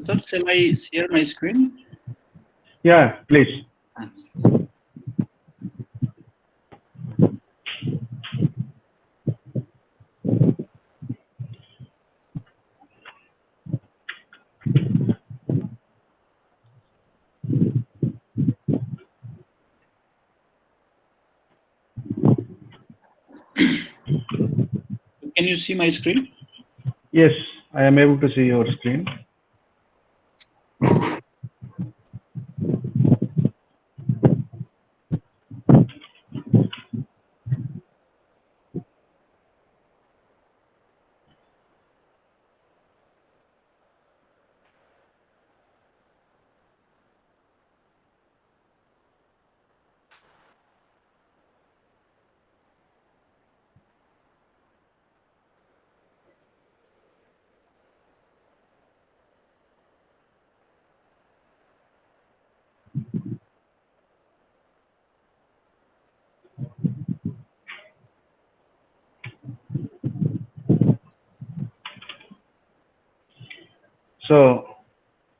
Sir, shall I share my screen? Yeah, please. Can you see my screen? Yes, I am able to see your screen. So,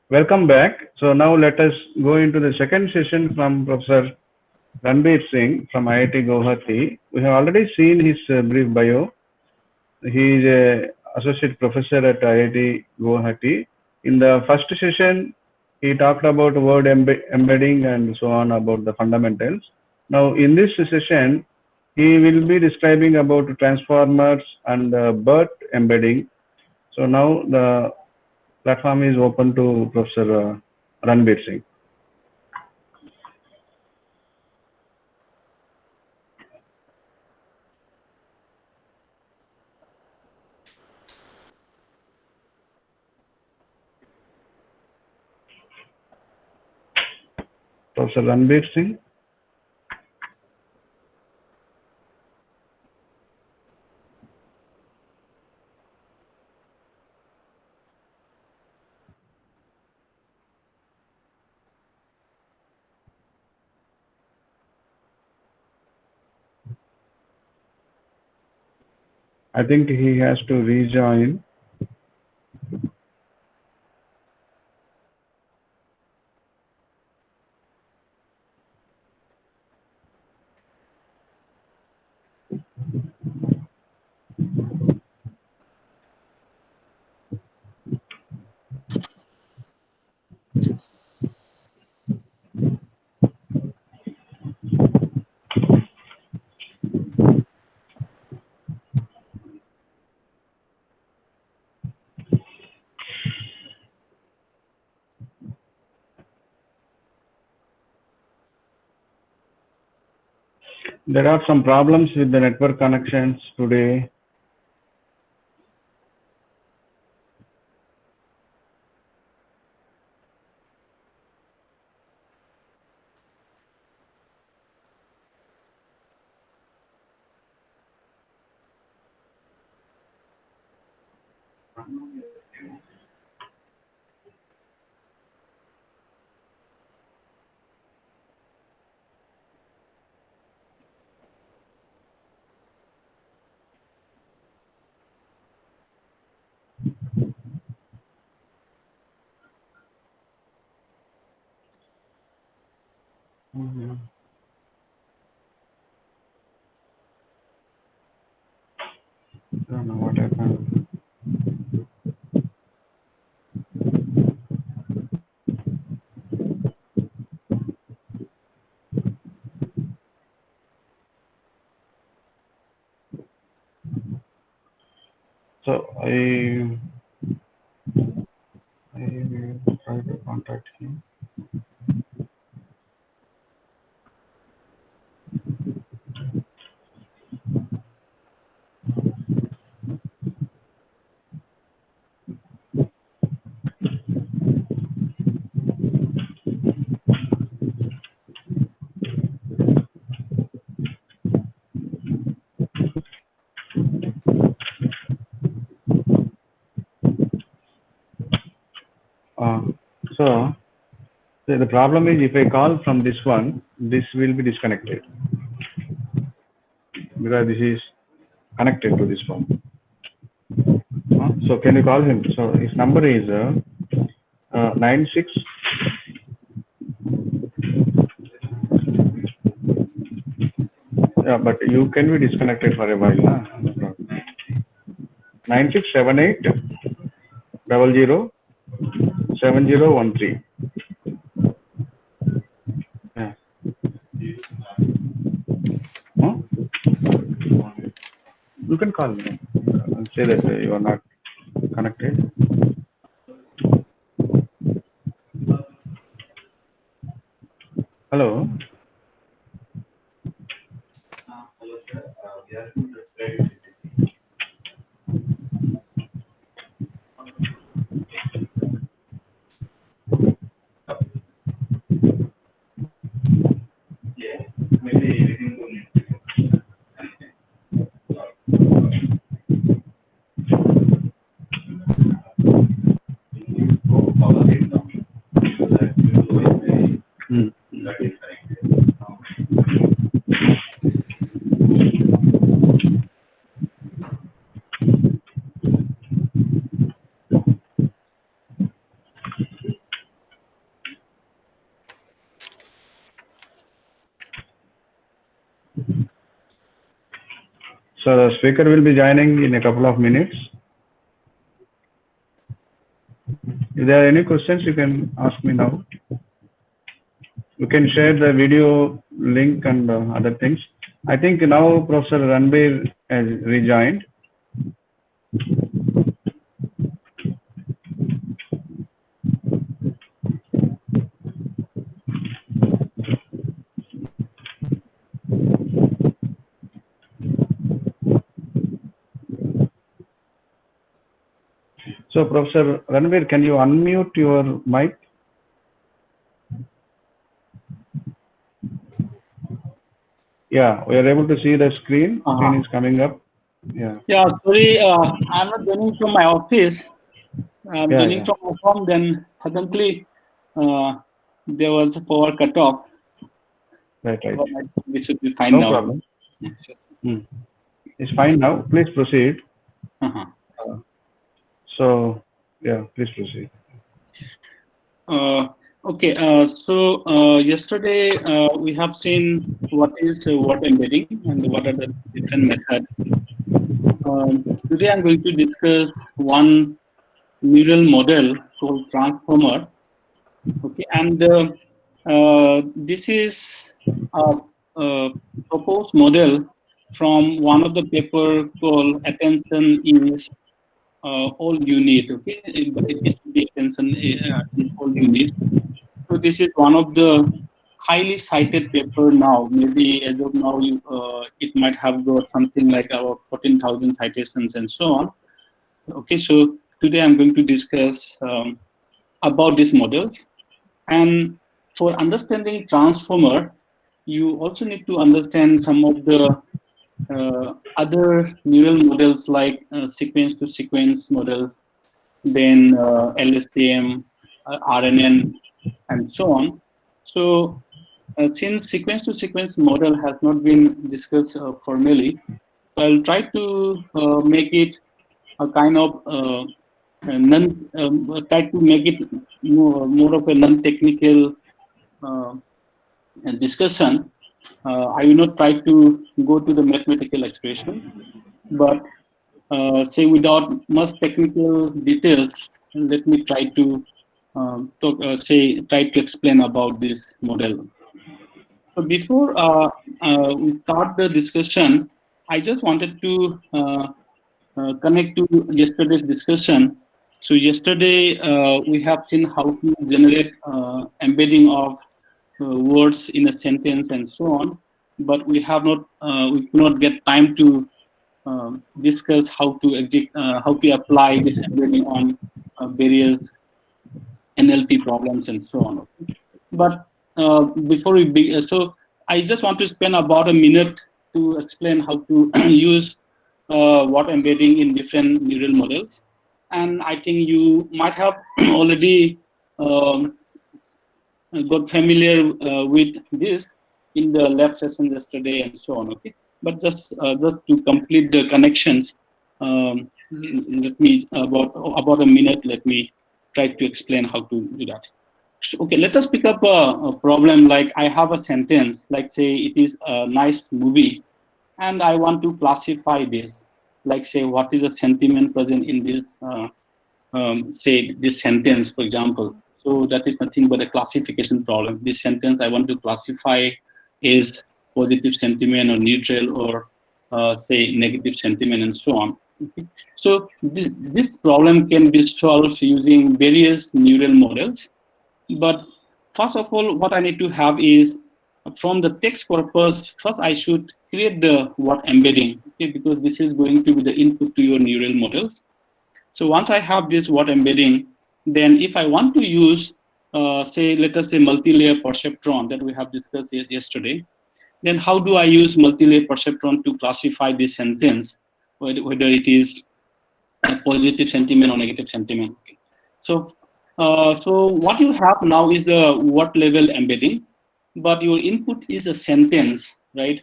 welcome back. So now let us go into the second session from Professor Ranbir Singh from IIT Guwahati. We have already seen his brief bio. He is a associate professor at IIT Guwahati. In the first session, he talked about word embedding and so on about the fundamentals. Now in this session, he will be describing about transformers and BERT embedding. So now the platform is open to Professor Ranbir Singh. Professor Ranbir Singh. I think he has to rejoin. There are some problems with the network connections today. I don't know what happened. So I will try to contact him. So the problem is if I call from this one, this will be disconnected because this is connected to this one. So can you call him? So his number is 96. Yeah, but you can be disconnected for a while. 9678 00 7013. Yeah. Huh? You can call me and say that you are not connected. Hello. Hmm. So the speaker will be joining in a couple of minutes. If there are any questions, you can ask me now. You can share the video link and other things. I think now Professor Ranbir has rejoined. So Professor Ranbir, can you unmute your mic? Yeah, we are able to see the screen. Screen is coming up. Yeah. Yeah, sorry, I'm not joining from my office. I'm joining from my home. Then suddenly there was a power cut off. Right. We should be fine now. No problem. It's fine now. Please proceed. So, yeah, please proceed. Okay, so yesterday we have seen what is word embedding and what are the different methods. Today I'm going to discuss one neural model called transformer. Okay, and this is a proposed model from one of the paper called "Attention is All You Need." Okay, it should be attention is all you need. So this is one of the highly cited paper now. Maybe as of now, it might have got something like about 14,000 citations and so on. Okay, so today I'm going to discuss about these models. And for understanding transformer, you also need to understand some of the other neural models like sequence to sequence models, then LSTM, RNN, and so on. So since sequence to sequence model has not been discussed formally, so I'll try to make it a kind of try to make it more of a non-technical uh, discussion. I will not try to go to the mathematical expression, but say without much technical details, let me try to try to explain about this model. So before we start the discussion, I just wanted to connect to yesterday's discussion. So yesterday we have seen how to generate embedding of words in a sentence and so on, but we could not get time to discuss how to apply this embedding on various NLP problems and so on. Okay? But before we begin, so I just want to spend about a minute to explain how to use what embedding in different neural models. And I think you might have already um, got familiar with this in the lab session yesterday and so on. Okay, but just to complete the connections, let me about a minute. Let me try to explain how to do that. Okay, let us pick up a problem like I have a sentence, like say it is a nice movie, and I want to classify this, like say what is the sentiment present in this, say this sentence, for example. So that is nothing but a classification problem. This sentence I want to classify is positive sentiment or neutral or say negative sentiment and so on. Okay. So this problem can be solved using various neural models, but first of all, what I need to have is from the text corpus, first I should create the word embedding, okay, because this is going to be the input to your neural models. So once I have this word embedding, then if I want to use, say, let us say multi-layer perceptron that we have discussed yesterday, then how do I use multi-layer perceptron to classify this sentence, whether it is a positive sentiment or negative sentiment? Okay. So, so what you have now is the word level embedding, but your input is a sentence, right?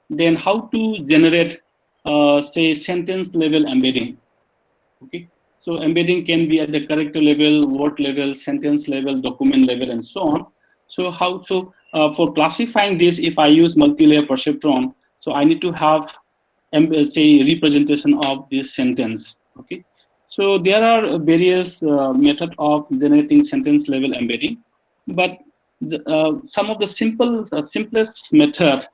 Then how to generate, say, sentence level embedding? Okay, so embedding can be at the character level, word level, sentence level, document level, and so on. So for classifying this, if I use multi-layer perceptron, so I need to have say representation of this sentence. Okay, so there are various method of generating sentence level embedding, but some of the simplest method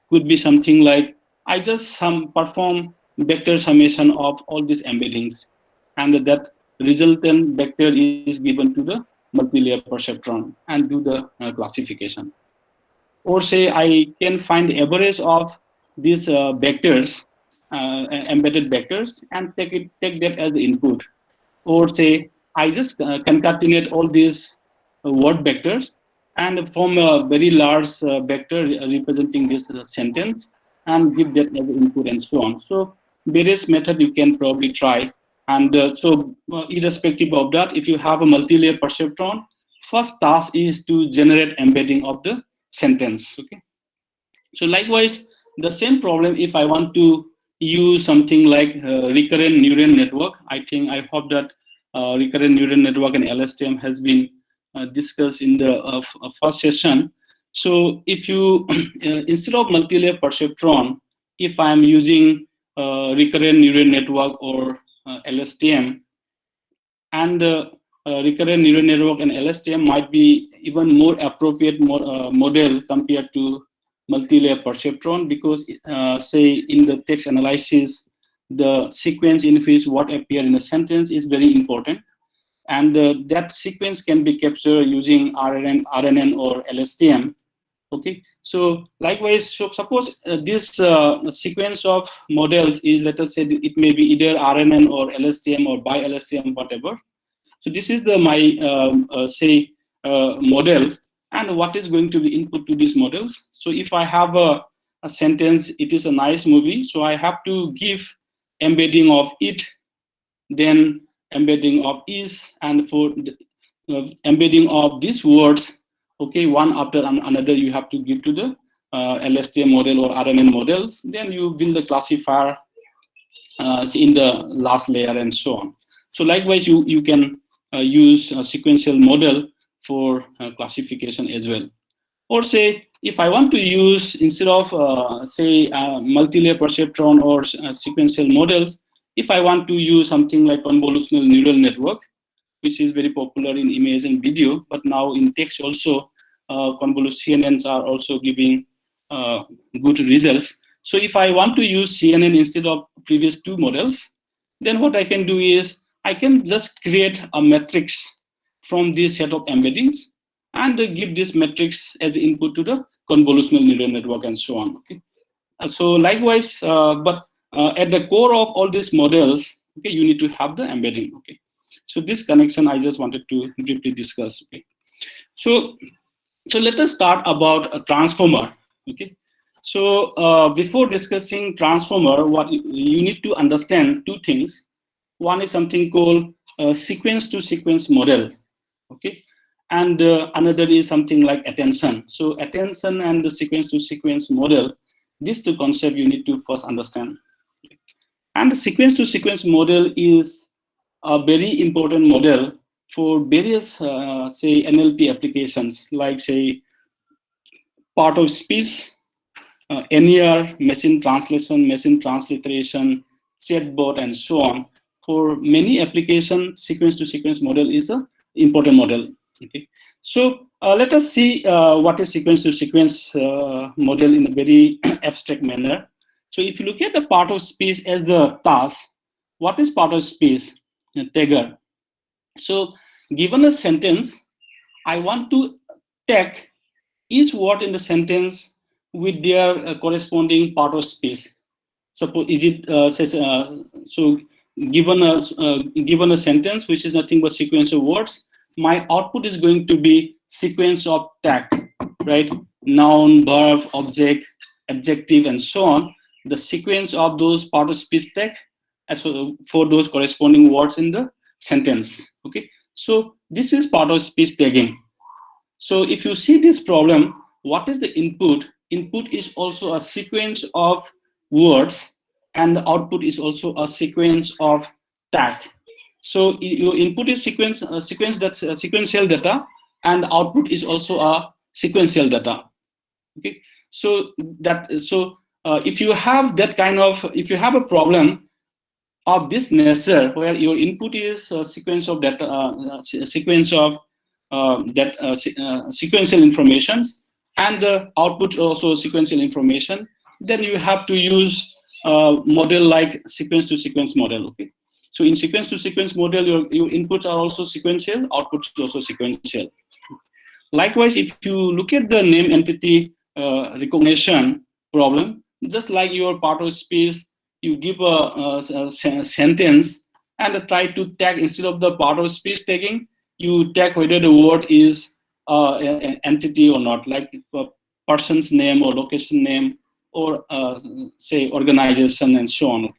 could be something like I just perform vector summation of all these embeddings, and that resultant vector is given to the multi-layer perceptron and do the classification. Or say I can find the average of these vectors, embedded vectors, and take that as the input. Or say I just concatenate all these word vectors and form a very large vector representing this sentence and give that as input and so on. So various method you can probably try. And irrespective of that, if you have a multi-layer perceptron, first task is to generate embedding of the sentence. Okay. So likewise, the same problem, if I want to use something like recurrent neural network, I hope that recurrent neural network and LSTM has been discussed in the first session. So if you, instead of multi-layer perceptron, if I'm using recurrent neural network or LSTM, and recurrent neural network and LSTM might be even more appropriate model compared to multi-layer perceptron, because say in the text analysis, the sequence in which what appear in a sentence is very important, and that sequence can be captured using RNN or LSTM. Okay, so likewise, so suppose this sequence of models is, let us say, it may be either RNN or LSTM or by LSTM, whatever. So this is the my say model, and what is going to be input to these models. So if I have a sentence, it is a nice movie, so I have to give embedding of it, then embedding of is, and for embedding of these words, okay, one after another you have to give to the LSTM model or RNN models, then you build the classifier in the last layer and so on. So likewise, you can use a sequential model for classification as well. Or say, if I want to use, instead of say multi-layer perceptron or sequential models, if I want to use something like convolutional neural network, which is very popular in image and video, but now in text also, CNNs are also giving good results. So if I want to use CNN instead of previous two models, then what I can do is I can just create a matrix from this set of embeddings and give this matrix as input to the convolutional neural network and so on. Okay. So likewise, but at the core of all these models, okay, you need to have the embedding. Okay. So this connection I just wanted to briefly discuss. Okay. So let us start about a transformer. Okay. So before discussing transformer, what you need to understand two things. One is something called sequence to sequence model. Okay. And another is something like attention. So attention and the sequence to sequence model, these two concepts you need to first understand. And the sequence to sequence model is a very important model for various, say, NLP applications, like, say, part of speech, NER, machine translation, machine transliteration, chatbot, and so on. For many applications, sequence to sequence model is an important model. Okay. So let us see what is sequence to sequence model in a very abstract manner. So if you look at the part of speech as the task, what is part of speech? Tagger. So given a sentence, I want to tag each word in the sentence with their corresponding part of speech. Suppose is it says so given a sentence which is nothing but sequence of words, my output is going to be sequence of tag, right? Noun, verb, object, adjective, and so on. The sequence of those part of speech tag, so for those corresponding words in the sentence. Okay, so this is part of speech tagging. So if you see this problem, what is the input? Input is also a sequence of words, and the output is also a sequence of tag. So your input is sequential data, and output is also a sequential data. Okay, so if you have that kind of, if you have a problem of this nature where your input is a sequence of data, sequence of sequential informations, and the output also sequential information, then you have to use a model like sequence to sequence model. Okay, so in sequence to sequence model, your inputs are also sequential, outputs also sequential. Likewise, if you look at the name entity recognition problem, just like your part of speech, you give a sentence and try to tag, instead of the part of speech tagging, you tag whether the word is an entity or not, like a person's name or location name or say organization and so on.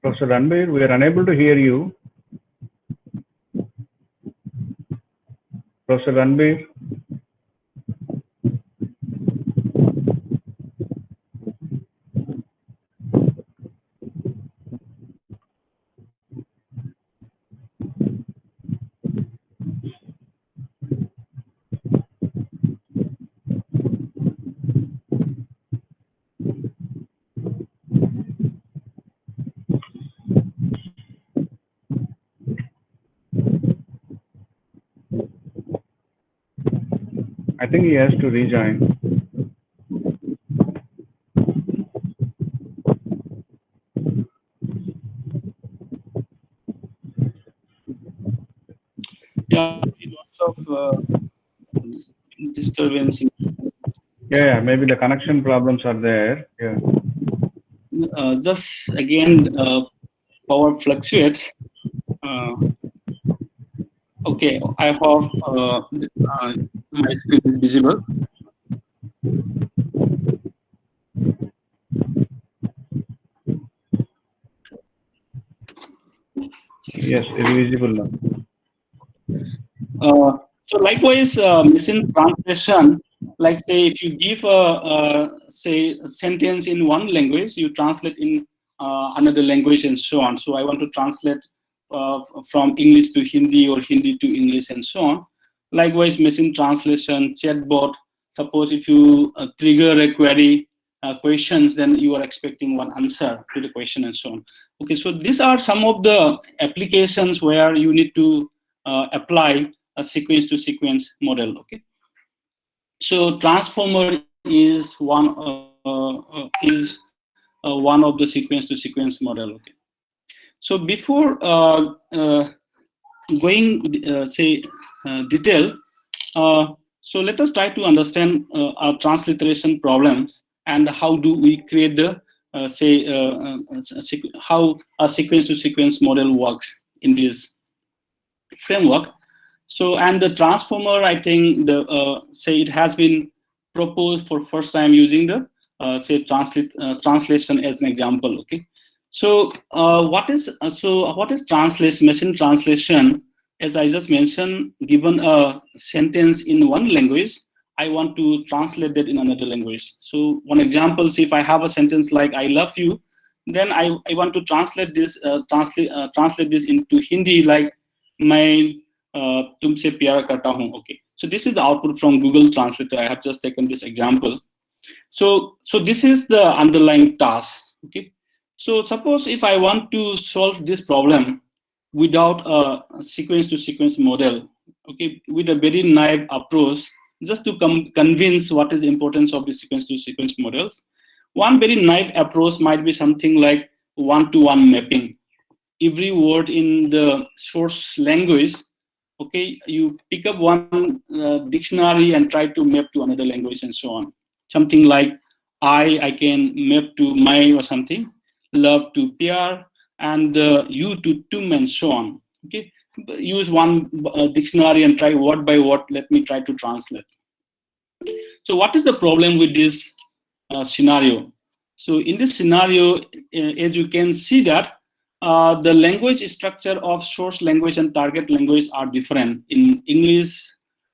Professor Ranbir, we are unable to hear you. Professor Ranbir. I think he has to rejoin. Yeah, lots of disturbance. Yeah, maybe the connection problems are there. Yeah. Just again, power fluctuates. Uh, okay, I hope my screen is visible. Yes, it's visible now. So likewise, machine translation, like say if you give say a sentence in one language, you translate in another language and so on. So I want to translate from English to Hindi or Hindi to English and so on. Likewise, machine translation, chatbot. Suppose if you trigger a query questions, then you are expecting one answer to the question and so on. Okay, so these are some of the applications where you need to apply a sequence to sequence model. Okay, so transformer is one of the sequence to sequence model. Okay, so before going say detail, so let us try to understand our transliteration problems and how do we create the how a sequence to sequence model works in this framework. So, and the transformer, I think the say it has been proposed for first time using the say translation as an example. Okay, so what is translation? Machine translation, as I just mentioned, given a sentence in one language, I want to translate that in another language. So one example, see if I have a sentence like "I love you," then I want to translate this translate this into Hindi like "मैं तुमसे प्यार करता हूँ." Okay, so this is the output from Google Translator. I have just taken this example. So this is the underlying task. Okay, so suppose if I want to solve this problem without a sequence to sequence model, okay, with a very naive approach, just to convince what is the importance of the sequence to sequence models, one very naive approach might be something like one-to-one mapping. Every word in the source language, okay, you pick up one dictionary and try to map to another language and so on. Something like I can map to my or something, love to pyar, and you to tum and so on. Okay, use one dictionary and try word by word. Let me try to translate. So what is the problem with this scenario? So in this scenario, as you can see that the language structure of source language and target language are different. In English,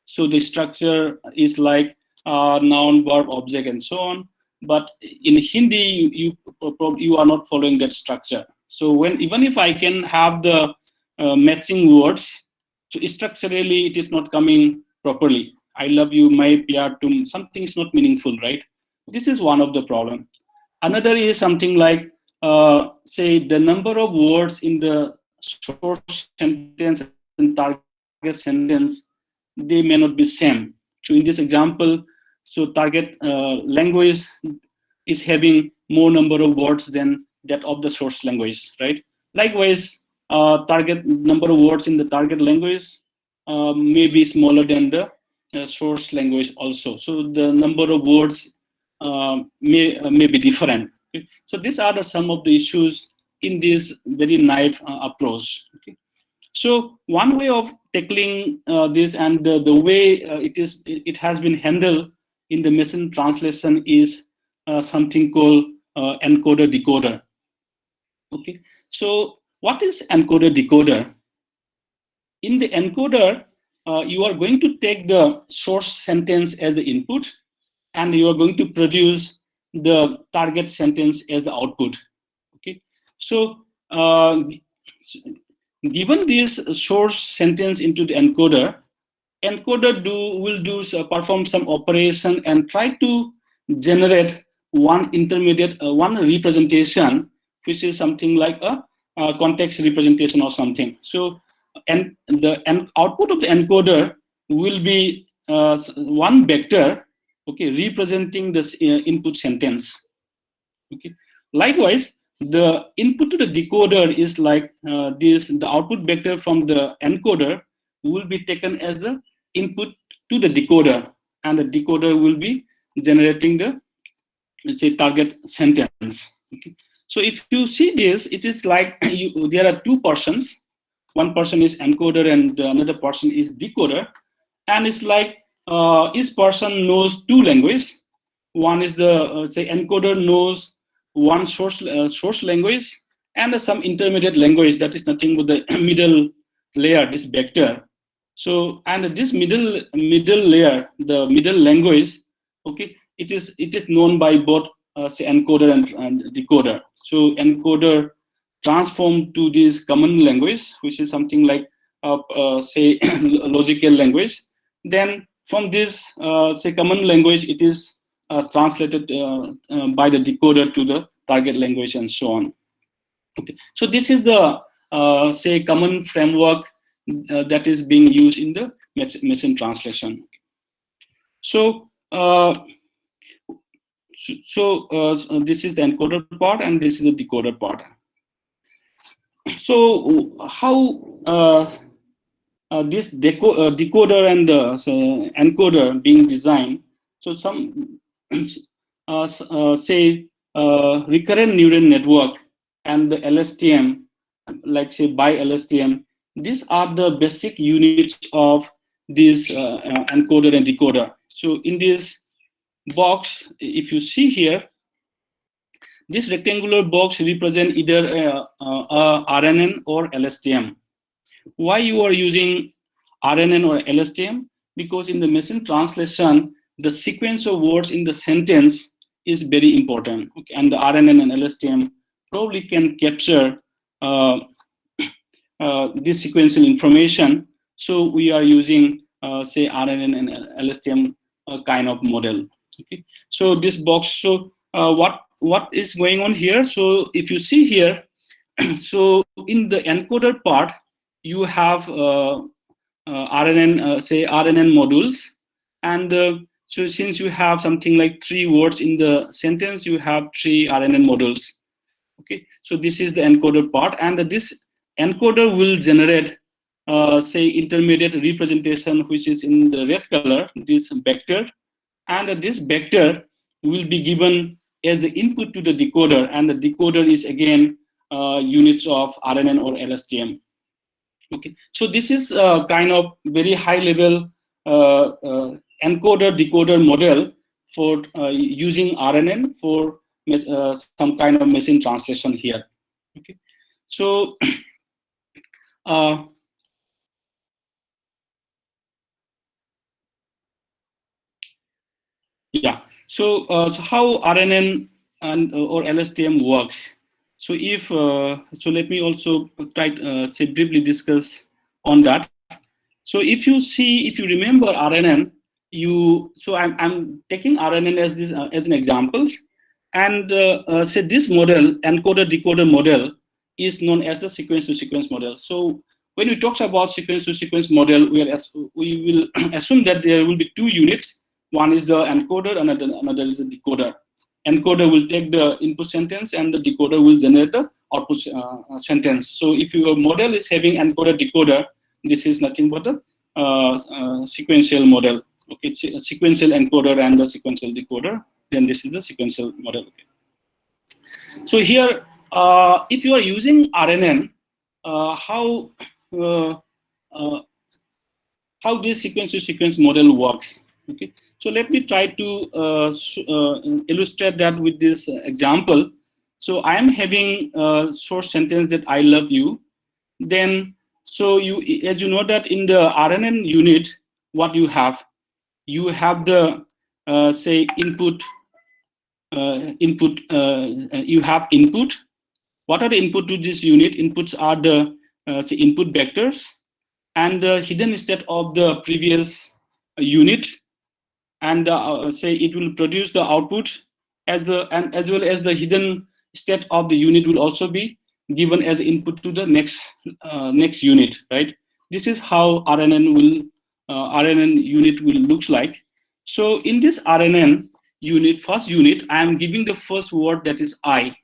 so the structure is like noun, verb, object, and so on. But in Hindi, you are not following that structure. So even if I can have the matching words, so structurally it is not coming properly. I love you, my pyar tum, something is not meaningful, right? This is one of the problem. Another is something like, say, the number of words in the source sentence and target sentence, they may not be same. So in this example, so target language is having more number of words than that of the source language, right? Likewise, target number of words in the target language may be smaller than the source language also. So the number of words may be different. Okay? So these are some of the issues in this very naive approach. Okay? So one way of tackling this and the way it has been handled in the machine translation is something called encoder decoder. Okay, so what is encoder decoder? In the encoder, you are going to take the source sentence as the input, and you are going to produce the target sentence as the output. Okay, so given this source sentence into the encoder, encoder perform some operation and try to generate one intermediate one representation, which is something like a context representation or something. So and the output of the encoder will be one vector, okay, representing this input sentence. Okay. Likewise, the input to the decoder is like this. The output vector from the encoder will be taken as the input to the decoder, and the decoder will be generating the, let's say, target sentence. Okay. So if you see this, it is like there are two persons. One person is encoder and another person is decoder, and it's like each person knows two languages. One is the say encoder knows one source language and some intermediate language that is nothing but the middle layer, this vector. So and this middle layer, the middle language, okay, it is known by both say encoder and decoder. So encoder transform to this common language, which is something like say logical language. Then from this say common language, it is translated by the decoder to the target language and so on. Okay, so this is the say common framework that is being used in the machine translation. So this is the encoder part and this is the decoder part. So how this decoder and encoder being designed? So some say recurrent neural network and the LSTM, like say by LSTM, these are the basic units of this encoder and decoder. So in this box, if you see here, this rectangular box represent either RNN or LSTM. Why you are using RNN or LSTM? Because in the machine translation, the sequence of words in the sentence is very important. Okay? And the RNN and LSTM probably can capture this sequential information. So we are using say RNN and LSTM kind of model. Okay. So this box. So what is going on here? So if you see here, so in the encoder part, you have RNN, say RNN modules, and so since you have something like 3 words in the sentence, you have 3 RNN modules. Okay, so this is the encoder part, and this encoder will generate say intermediate representation, which is in the red color, this vector, and this vector will be given as the input to the decoder, and the decoder is again units of RNN or LSTM. Okay, so this is kind of very high level encoder decoder model for using RNN for some kind of machine translation here. Okay, so yeah, so so how RNN and or LSTM works. So if so, let me also try say briefly discuss on that. So if you see, if you remember RNN, so I'm taking RNN as this as an example, and say this model, encoder decoder model, is known as the sequence to sequence model. So when we talk about sequence to sequence model, we will assume that there will be 2 units. One is the encoder, another is the decoder. Encoder will take the input sentence and the decoder will generate the output sentence. So if your model is having encoder decoder, this is nothing but a sequential model. Okay, it's a sequential encoder and the sequential decoder. Then this is the sequential model. Okay. So here, if you are using RNN, how this sequence to sequence model works. Okay, so let me try to illustrate that with this example. So I am having a source sentence that I love you. Then, so you, as you know that in the RNN unit, what you have the say input. You have input. What are the input to this unit? Inputs are the say input vectors and the hidden state of the previous unit, and say it will produce the output as well as the hidden state of the unit will also be given as input to the next unit, right? This is how RNN will RNN unit will looks like. So in this RNN unit, first unit, I am giving the first word, that is I.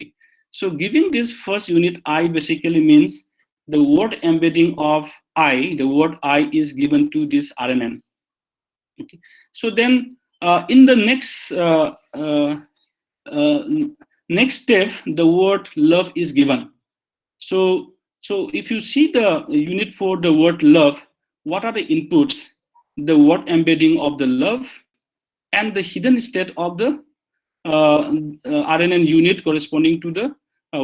Okay. So giving this first unit I basically means the word embedding of I, the word I is given to this RNN. Okay. So then in the uh, next step, the word love is given. So if you see the unit for the word love, what are the inputs? The word embedding of the love and the hidden state of the RNN unit corresponding to the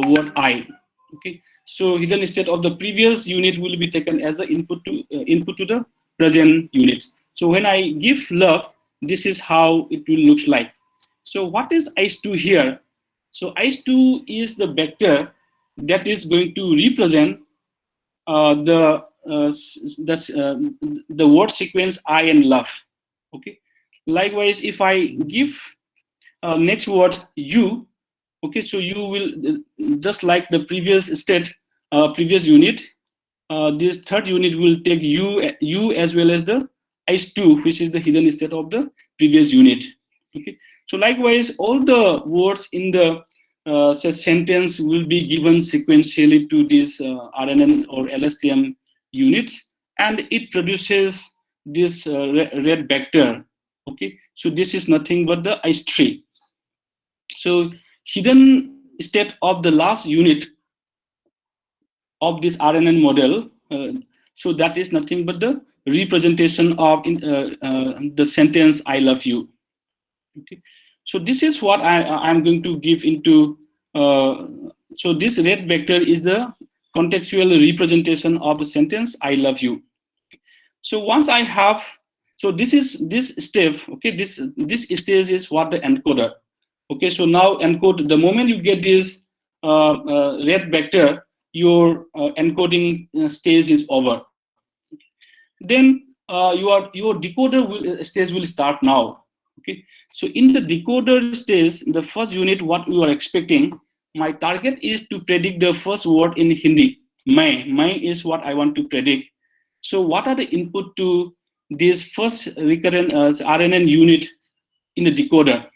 word I. Okay, so hidden state of the previous unit will be taken as the input to the present unit. So when I give love, this is how it will look like. So what is IICTE here? So IICTE is the vector that is going to represent the word sequence I and love. Okay. Likewise, if I give next word you, okay, so you will just like the previous state, previous unit. This third unit will take you as well as the IICTE, which is the hidden state of the previous unit. Okay. So likewise, all the words in the sentence will be given sequentially to this RNN or LSTM units, and it produces this red vector. Okay, so this is nothing but the IICTE. So hidden state of the last unit of this RNN model, so that is nothing but the representation of the sentence I love you. Okay. So this is what I'm going to give into, so this red vector is the contextual representation of the sentence I love you. So once I have, so this is this step, okay, this stage is what the encoder. Okay, so now encode, the moment you get this red vector, your encoding stage is over. Then your decoder stage will start now. Okay, so in the decoder stage, the first unit, what we are expecting, my target is to predict the first word in Hindi. Mai is what I want to predict. So what are the input to this first recurrent RNN unit in the decoder?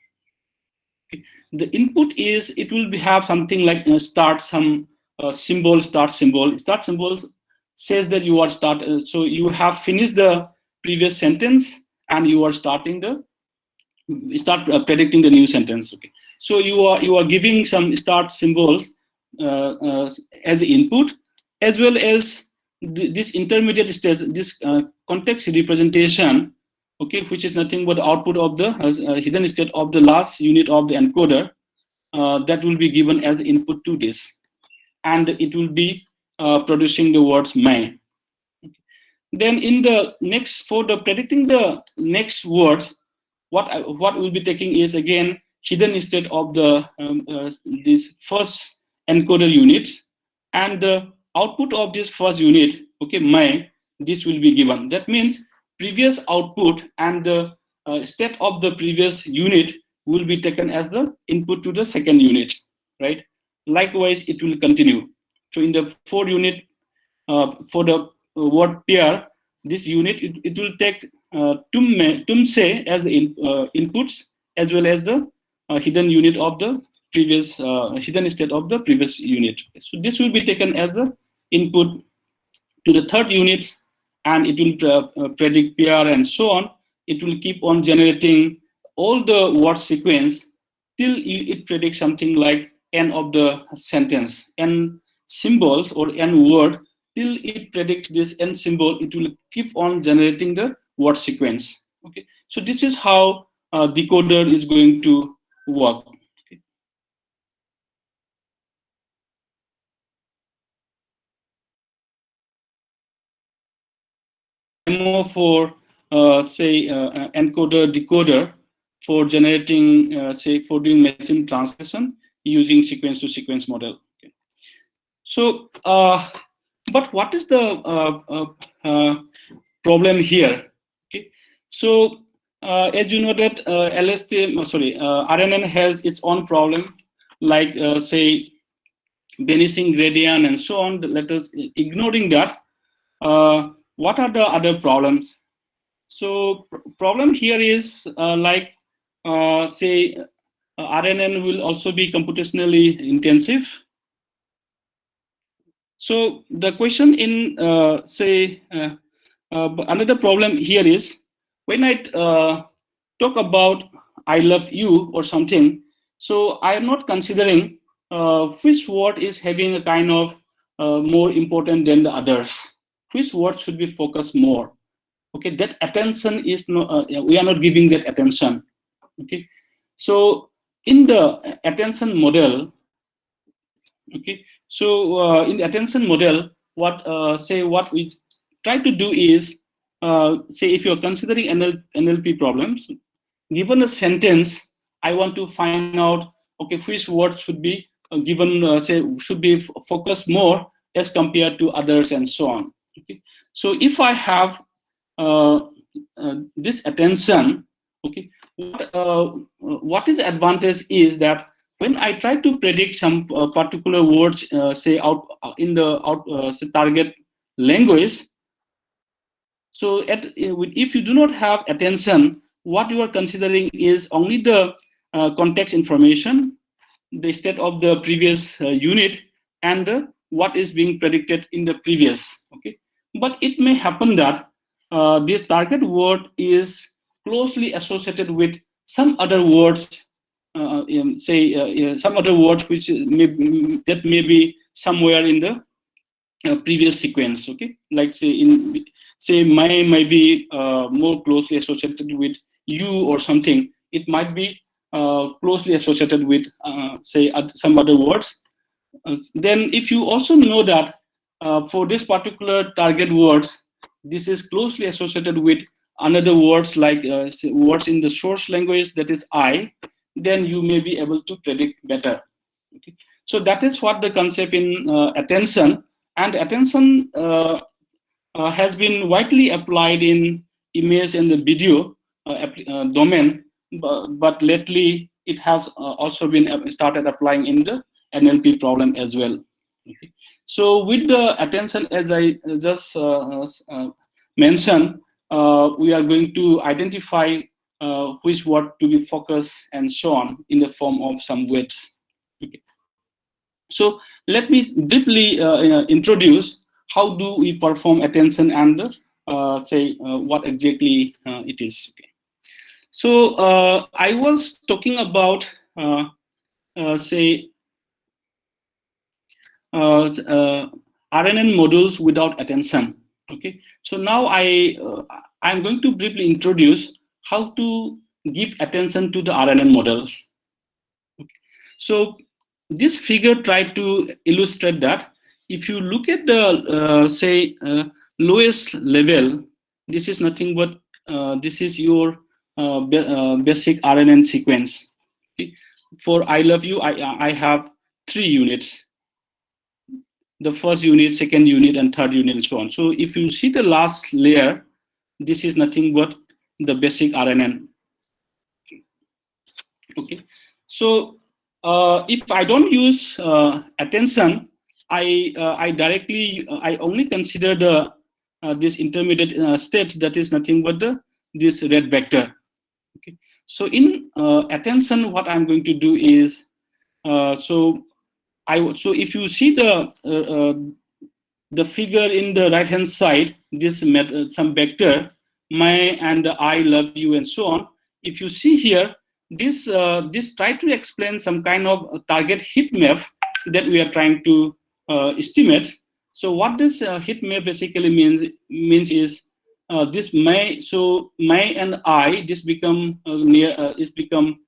The input is, it will have something like start, some symbol, start symbol. Start symbols says that you are so you have finished the previous sentence and you are starting the predicting the new sentence. Okay, so you are giving some start symbols as input, as well as this intermediate stage, this context representation, okay, which is nothing but the output of the hidden state of the last unit of the encoder, that will be given as input to this, and it will be producing the words may. Then in the next, for the predicting the next words, what we'll be taking is again hidden state of the this first encoder unit, and the output of this first unit, okay, may, this will be given. That means previous output and the state of the previous unit will be taken as the input to the second unit, right? Likewise, it will continue. So in the fourth unit, for the word pair, this unit, it will take tum se as the inputs, as well as the hidden unit of the previous hidden state of the previous unit. So this will be taken as the input to the third unit, and it will predict pair and so on. It will keep on generating all the word sequence till it predicts something like n of the sentence, n symbols or n word. Till it predicts this n symbol, it will keep on generating the word sequence. Okay, so this is how decoder is going to work. Okay. Demo for say encoder decoder for generating say for doing machine translation using sequence to sequence model. Okay. So but what is the problem here? Okay, so as you know that RNN has its own problem, like say vanishing gradient and so on. Let us ignoring that. What are the other problems? So problem here is like say RNN will also be computationally intensive. So the question in another problem here is when I talk about I love you or something, so I am not considering which word is having a kind of more important than the others. Which word should be focused more? Okay, that attention is no, we are not giving that attention. Okay, so in the attention model, okay, so in the attention model, what we try to do is say if you're considering NLP problems, given a sentence, I want to find out, okay, which word should be given, say, should be focused more as compared to others and so on. Okay, so if I have this attention, okay, what is advantage is that when I try to predict some particular words, say out in the say target language, so if you do not have attention, what you are considering is only the context information, the state of the previous unit, and what is being predicted in the previous. Okay, but it may happen that this target word is closely associated with some other words, some other words which that may be somewhere in the previous sequence. Okay, like say my might be more closely associated with you or something. It might be closely associated with say some other words. Then if you also know that for this particular target words, this is closely associated with another words like words in the source language, that is I, then you may be able to predict better. Okay, so that is what the concept in attention. And attention has been widely applied in image and the video domain, but lately it has also been started applying in the NLP problem as well. Okay. So with the attention, as I just mentioned, we are going to identify which word to be focused and so on in the form of some weights. Okay. So let me briefly introduce how do we perform attention and say what exactly it is. Okay. So I was talking about say RNN modules without attention. Okay. So now I'm going to briefly introduce how to give attention to the RNN models. Okay. So this figure tried to illustrate that if you look at the say lowest level, this is nothing but this is your basic RNN sequence. Okay. For I love you, I have 3 units: the first unit, second unit, and third unit, and so on. So if you see the last layer, this is nothing but the basic RNN. Okay, so if I don't use attention, I directly I only consider the this intermediate state, that is nothing but this red vector. Okay, so in attention, what I'm going to do is so if you see the figure in the right hand side, this some vector, my and the I love you and so on. If you see here, this try to explain some kind of target heat map that we are trying to estimate. So what this heat map basically means is this my, so my and I, this become near is become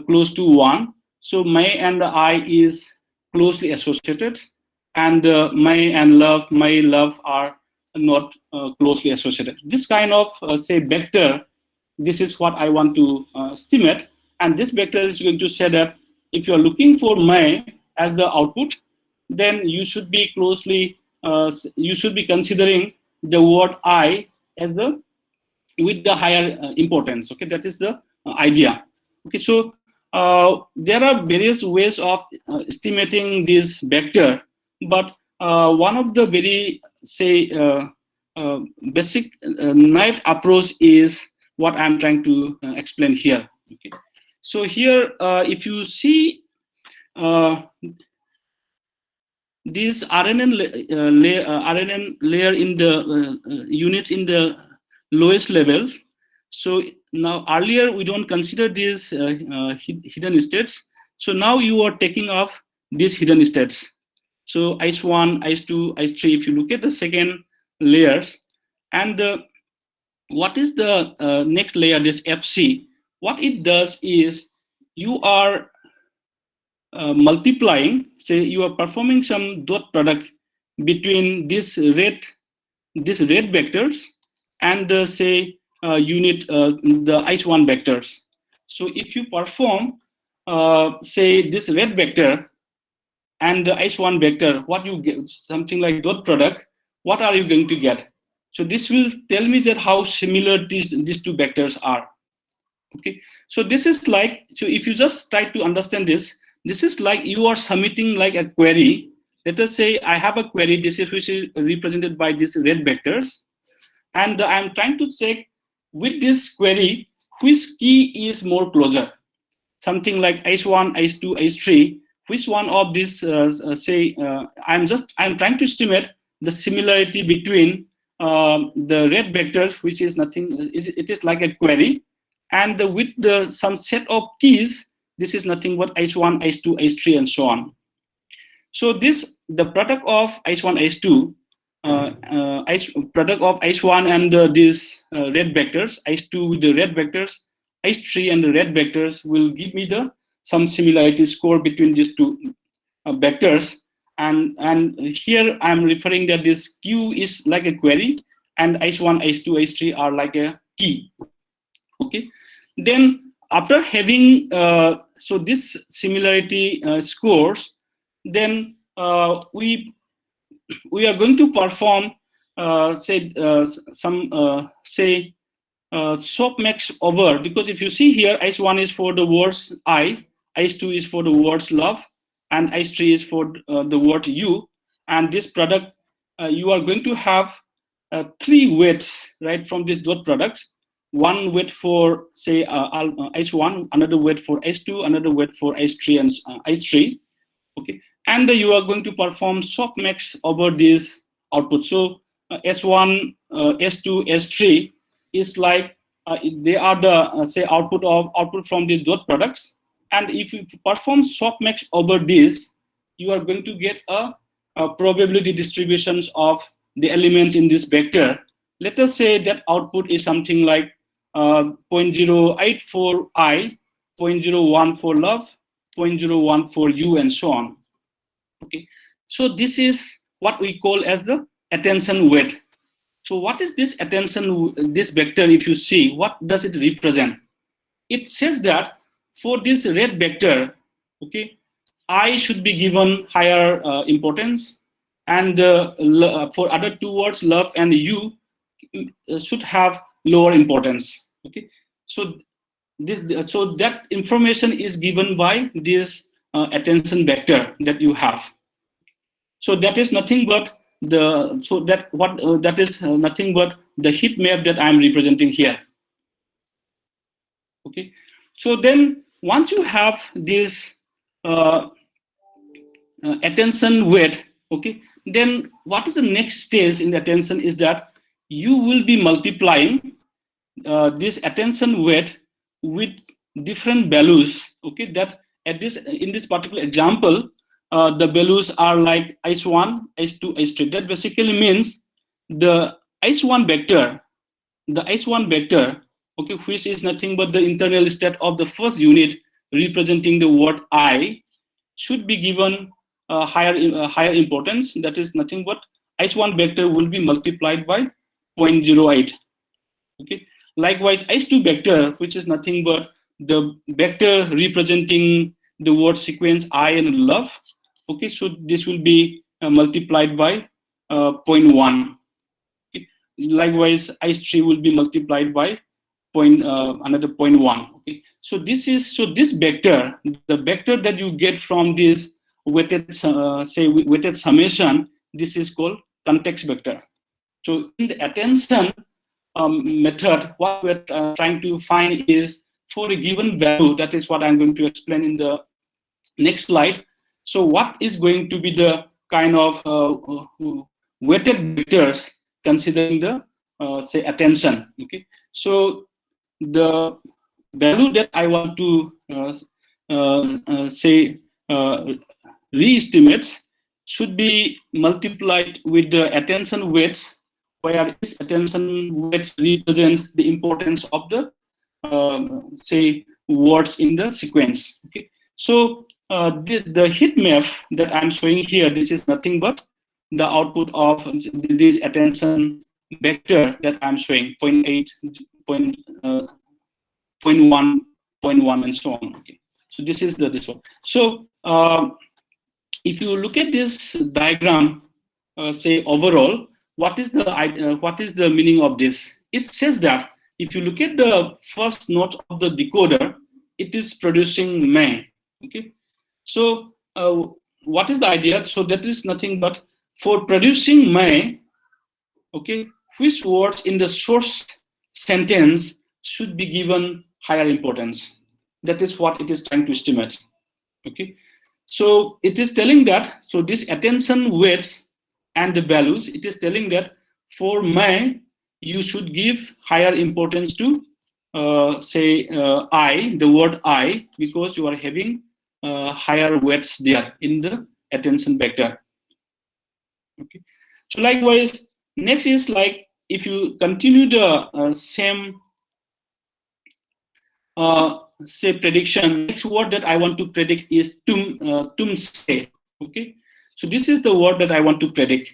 close to 1. So my and I is closely associated, and my love are not closely associated. This kind of say vector, this is what I want to estimate, and this vector is going to say that if you are looking for my as the output, then you should be closely you should be considering the word I as the with the higher importance. Okay, that is the idea. Okay, so there are various ways of estimating this vector, but one of the very say basic knife approach is what I'm trying to explain here. Okay. So here, if you see this RNN layer in the units in the lowest level. So now earlier we don't consider these hidden states. So now you are taking off these hidden states. So ICE1, ICE2, ICE3. If you look at the second layers, and what is the next layer? This FC. What it does is you are multiplying, say you are performing some dot product between this red vectors and the say unit the ICE1 vectors. So if you perform say this red vector and the ICE1 vector, what you get, something like dot product, what are you going to get? So this will tell me that how similar these two vectors are. Okay, so this is like, so if you just try to understand this, this is like you are submitting like a query. Let us say I have a query, this is which is represented by these red vectors, and I'm trying to check with this query which key is more closer. Something like ICE1, ICE2, ICE3. Which one of these I'm trying to estimate the similarity between the red vectors, which is nothing. It is like a query, and with some set of keys, this is nothing but ICE1, ICE2, ICE3, and so on. So this, the product of ICE1, ICE2, product of ICE1 and these red vectors, ICE2 with the red vectors, ICE3 and the red vectors will give me the some similarity score between these two vectors. And here I'm referring that this Q is like a query, and ICE1, ICE2, ICE3 are like a key. Okay, then after having so this similarity scores, then we are going to perform say softmax over, because if you see here, ICE1 is for the words I, ICE2 is for the words love, and ICE3 is for the word you, and this product you are going to have 3 weights, right, from these dot products. One weight for say ICE1, another weight for ICE2, another weight for ICE3 and ICE3. Okay, and you are going to perform softmax over this output. So S1, S2, S3 is like they are the say output from the dot products, and if you perform softmax over this, you are going to get a probability distributions of the elements in this vector. Let us say that output is something like 0.08 for I, 0.01 for love, 0.01 for you, and so on. Okay, so this is what we call as the attention weight. So what is this attention, this vector? If you see, what does it represent? It says that for this red vector, okay, I should be given higher importance, and for other two words, love and you, should have lower importance. Okay, so so that information is given by this attention vector that you have. So that is nothing but the that is nothing but the heat map that I'm representing here. Okay, so then once you have this attention weight, okay, then what is the next stage in the attention is that you will be multiplying this attention weight with different values. Okay, that at this, in this particular example, the values are like ICE1, ICE2, ICE3. That basically means the ICE1 vector, okay, which is nothing but the internal state of the first unit representing the word I, should be given higher importance. That is nothing but ICE1 vector will be multiplied by 0.08. Okay. Likewise, ICE2 vector, which is nothing but the vector representing the word sequence I and love. Okay, so this will be multiplied by 0.1. Okay. Likewise, ICE3 will be multiplied by another 0.1. Okay, so this vector, the vector that you get from this weighted weighted summation, this is called context vector. So in the attention method, what we're trying to find is for a given value, that is what I'm going to explain in the next slide. So what is going to be the kind of weighted vectors considering the say attention? Okay, so the value that I want to say re-estimates should be multiplied with the attention weights, where this attention weights represents the importance of the say words in the sequence. Okay, so the heat map that I'm showing here, this is nothing but the output of this attention vector that I'm showing 0.8, 0.1, 0.1, and so on. Okay, so this is this one. So if you look at this diagram, say overall, what is the meaning of this? It says that if you look at the first node of the decoder, it is producing May. Okay, so what is the idea? So that is nothing but for producing May. Okay, which words in the source sentence should be given higher importance? That is what it is trying to estimate. Okay, so it is telling that, so this attention weights and the values, it is telling that for May, you should give higher importance to say I, the word I, because you are having higher weights there in the attention vector. Okay, so likewise, next is like if you continue the same say prediction, next word that I want to predict is tumse. Okay, so this is the word that I want to predict.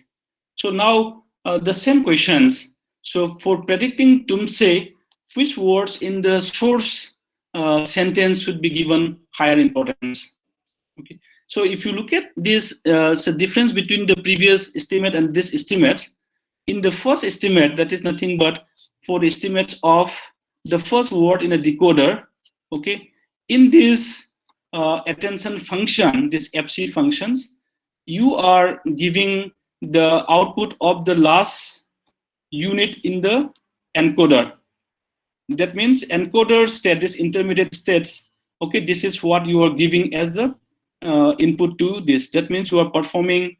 So now the same questions. So for predicting tumse, which words in the source sentence should be given higher importance? Okay, so if you look at this so difference between the previous estimate and this estimate, in the first estimate, that is nothing but for the estimate of the first word in a decoder. Okay, in this attention function, this FC functions, you are giving the output of the last unit in the encoder. That means encoder state, this intermediate states, okay, this is what you are giving as the input to this. That means you are performing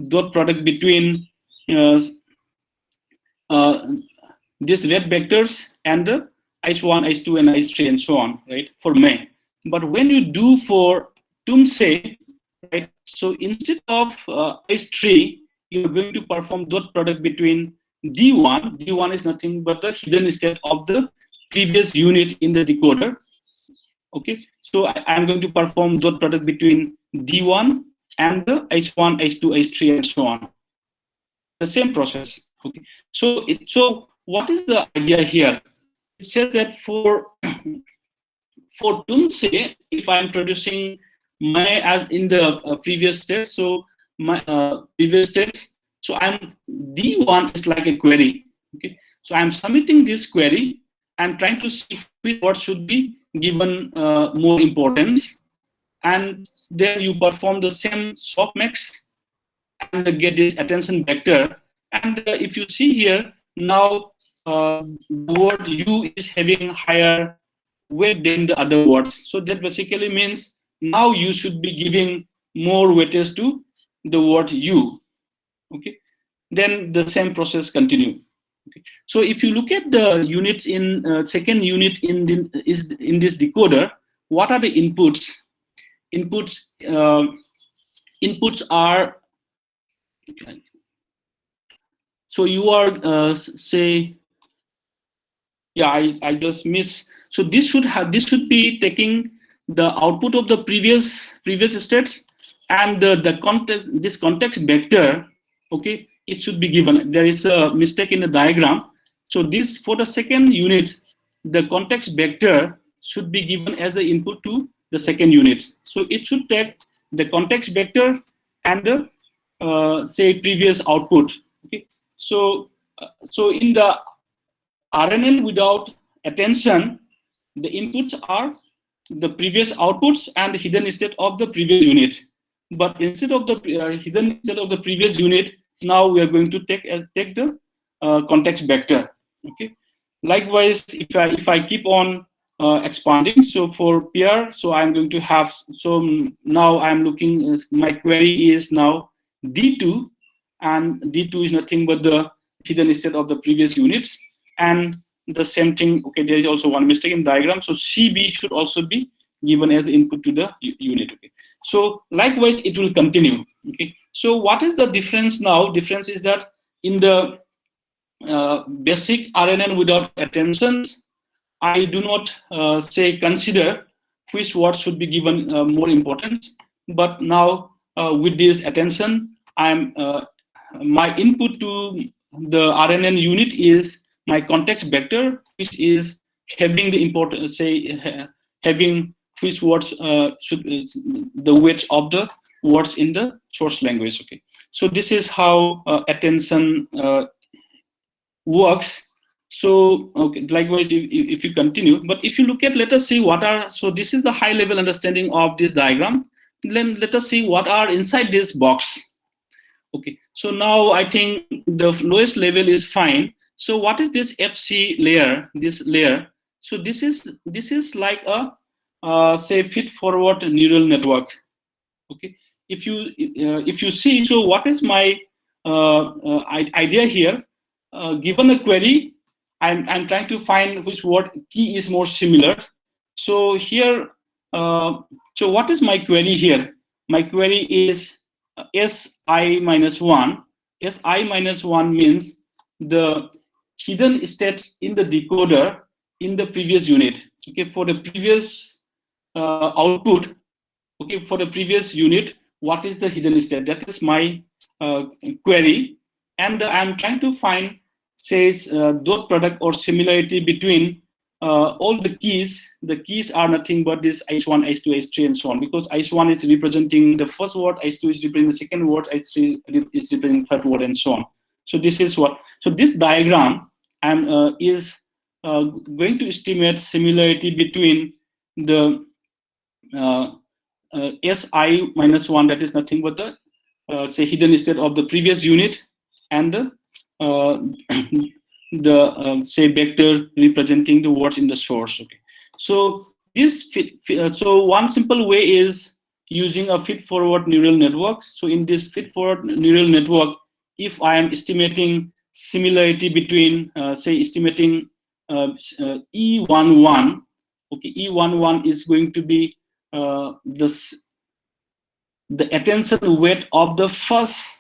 dot product between these red vectors and the H1, H2, and H3, and so on, right, for May. But when you do for tumse, right, so instead of H3, you're going to perform dot product between D1. D1 is nothing but the hidden state of the previous unit in the decoder. Okay, so I'm going to perform dot product between D1 and the H1, H2, H3, and so on. The same process. Okay, so what is the idea here? It says that for tumse, if I'm producing my as in the previous state, so my previous states, so I'm D1 is like a query. Okay, so I'm submitting this query and trying to see what should be given more importance, and then you perform the same softmax and get this attention vector. And if you see here now, the word U is having higher weight than the other words. So that basically means now you should be giving more weightage to the word U. Okay, then the same process continue. Okay. So if you look at the units in second unit in this decoder, what are the inputs? Inputs are, okay. So you are say, yeah, I just missed. So this should be taking the output of the previous states and the context, this context vector. Okay, it should be given. There is a mistake in the diagram. So this, for the second unit, the context vector should be given as the input to the second unit. So it should take the context vector and the say previous output. Okay, so in the RNN without attention, the inputs are the previous outputs and the hidden state of the previous unit. But instead of the hidden state of the previous unit, now we are going to take the context vector. Okay. Likewise, if I keep on expanding, so for pair, so I'm going to have, so now I'm looking, my query is now D2, and D2 is nothing but the hidden state of the previous units, and the same thing. Okay, there is also one mistake in diagram, so CB should also be given as input to the unit. Okay, so likewise it will continue. Okay, so what is the difference now? Difference is that in the basic RNN without attentions, I do not say consider which word should be given more importance. But now with this attention, I'm my input to the RNN unit is my context vector, which is having the important, say having which words should the weight of the words in the source language. Okay, so this is how attention works. So okay, likewise if you continue, but if you look at, let us see what are, so this is the high level understanding of this diagram. Then let us see what are inside this box. Okay, so now I think the lowest level is fine. So what is this FC layer, this layer? So this is like a say feed forward neural network. Okay, if you see, so what is my idea here? Given a query, I'm trying to find which word key is more similar. So here, so what is my query here? My query is Si minus 1. Si minus 1 means the hidden state in the decoder in the previous unit. Okay, for the previous output, okay, for the previous unit, what is the hidden state? That is my query, and I'm trying to find, says dot product or similarity between all the keys. The keys are nothing but this ICE1, ICE2, ICE3, and so on, because ICE1 is representing the first word, ICE2 is representing the second word, ICE3 is representing the third word, and so on. So this is what, so this diagram is going to estimate similarity between the Si minus 1, that is nothing but the say hidden state of the previous unit, and the say vector representing the words in the source. Okay, so this so one simple way is using a feed forward neural network. So in this feed forward neural network, if I am estimating similarity between say estimating E11, okay, E11 is going to be the attention weight of the first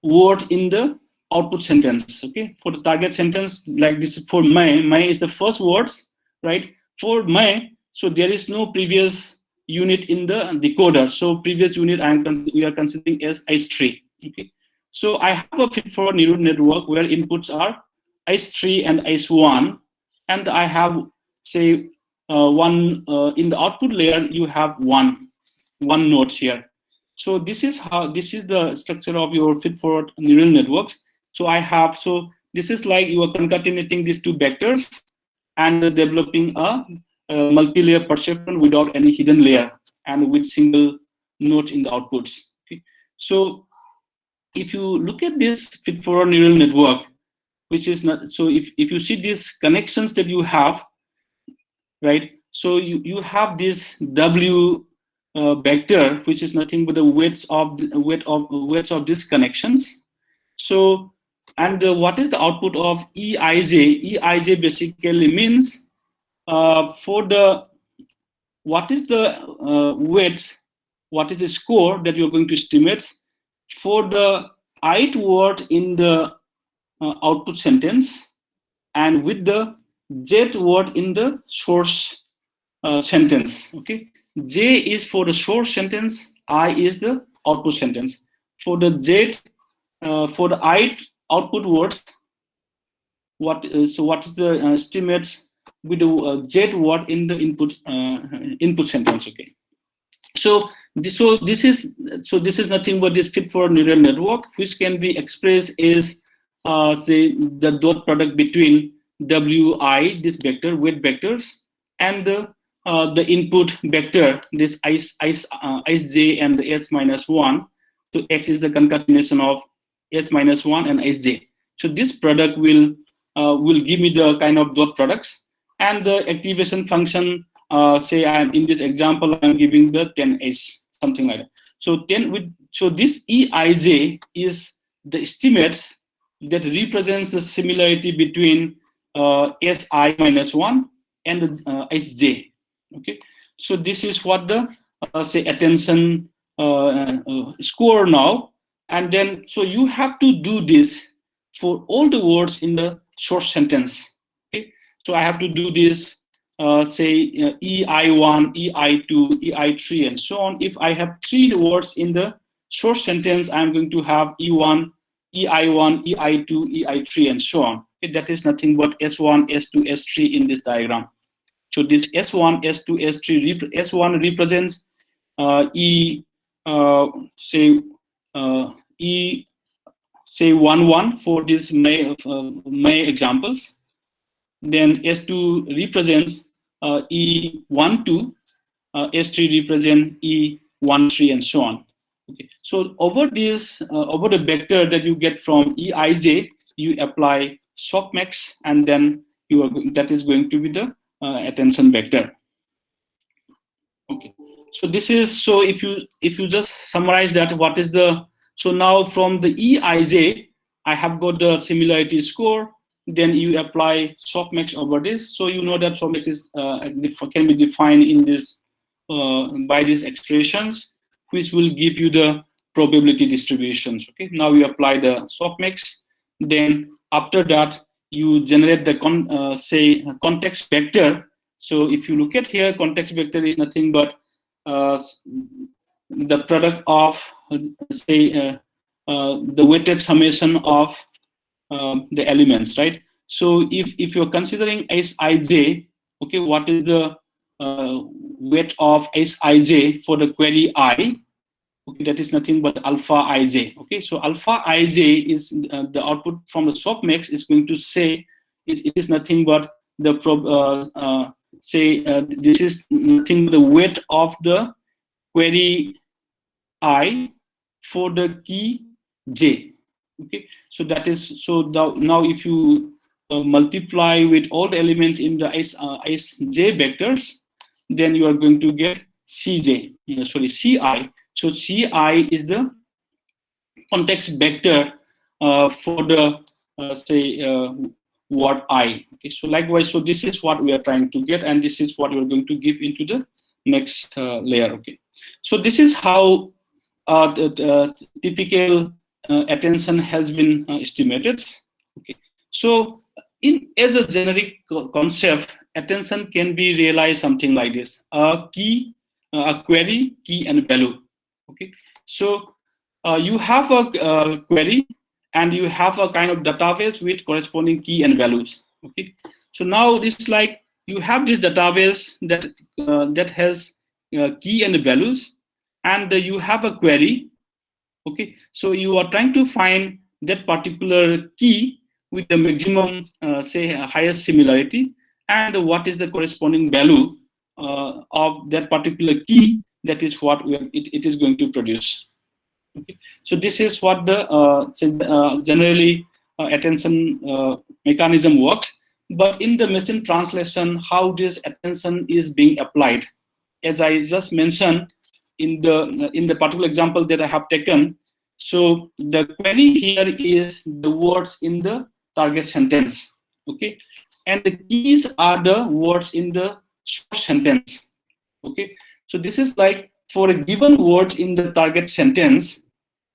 word in the output sentence. Okay, for the target sentence, like this, for my is the first words, right? For my, so there is no previous unit in the decoder. So previous unit we are considering as ICE3. Okay, so I have a feed forward neural network where inputs are ICE3 and ICE1, and I have, say, one in the output layer you have one node here. So this is how, this is the structure of your feed forward neural networks. So I have, so this is like you are concatenating these two vectors and developing a multi-layer perception without any hidden layer and with single nodes in the outputs. Okay, so if you look at this feed forward neural network, which is not, so if you see these connections that you have, right? So you have this W vector, which is nothing but the weights of these connections. So, and what is the output of EIJ? EIJ basically means for the, what is the weight, what is the score that you're going to estimate for the ith word in the output sentence, and with the j word in the source sentence. Okay, j is for the source sentence, I is the output sentence. For the j, for the ith output words, what is the estimates with the j word in the input sentence? Okay, so this is nothing but this feed forward neural network, which can be expressed as say the dot product between wi, this vector, weight vectors, and the input vector, this ICE j and the s minus 1. So x is the concatenation of S minus 1 and Sj. So this product will give me the kind of dot products, and the activation function, say I'm in this example I'm giving the 10s, something like that. So 10 with, so this Eij is the estimates that represents the similarity between Si minus 1 and Sj. Okay, so this is what the say attention score now. And then so you have to do this for all the words in the short sentence. Okay, so I have to do this say EI1, EI2, EI3, and so on. If I have 3 words in the short sentence, I'm going to have E1, EI1, EI2, EI3, and so on. Okay, that is nothing but S1, S2, S3 in this diagram. So this S1, S2, S3, S1 represents E, say E, say 1, for these May examples. Then S2 represents E1, 2, S3 represent E1, 3, and so on. Okay. So over this, over the vector that you get from Eij, you apply softmax, and then you are that is going to be the attention vector. Okay. So this is, so if you just summarize that, what is the, so now from the Eij, I have got the similarity score. Then you apply softmax over this. So you know that softmax is can be defined in this by these expressions, which will give you the probability distributions. Okay. Now you apply the softmax. Then after that you generate the say context vector. So if you look at here, context vector is nothing but the product of say the weighted summation of the elements, right? So if you're considering Sij, okay, what is the weight of Sij for the query I? Okay, that is nothing but alpha Ij. Okay, so alpha Ij is the output from the softmax is going to say it is nothing but the say this is nothing but the weight of the query I for the key j. Okay, so that is, so now if you multiply with all the elements in the Sj vectors, then you are going to get Cj, sorry, Ci. So Ci is the context vector for the say word I. Okay, so likewise, so this is what we are trying to get, and this is what we are going to give into the next layer. Okay, so this is how the typical attention has been estimated. Okay, so as a generic concept, attention can be realized something like this: a key, a query, key, and value. Okay, so you have a query, and you have a kind of database with corresponding key and values. Okay, so now this is like you have this database that has key and values, and you have a query. Okay, so you are trying to find that particular key with the maximum say highest similarity, and what is the corresponding value of that particular key. That is what it is going to produce. Okay. So this is what the generally attention mechanism works. But in the machine translation, how this attention is being applied, as I just mentioned in the particular example that I have taken. So the query here is the words in the target sentence. Okay, and the keys are the words in the short sentence. Okay, so this is like for a given word in the target sentence.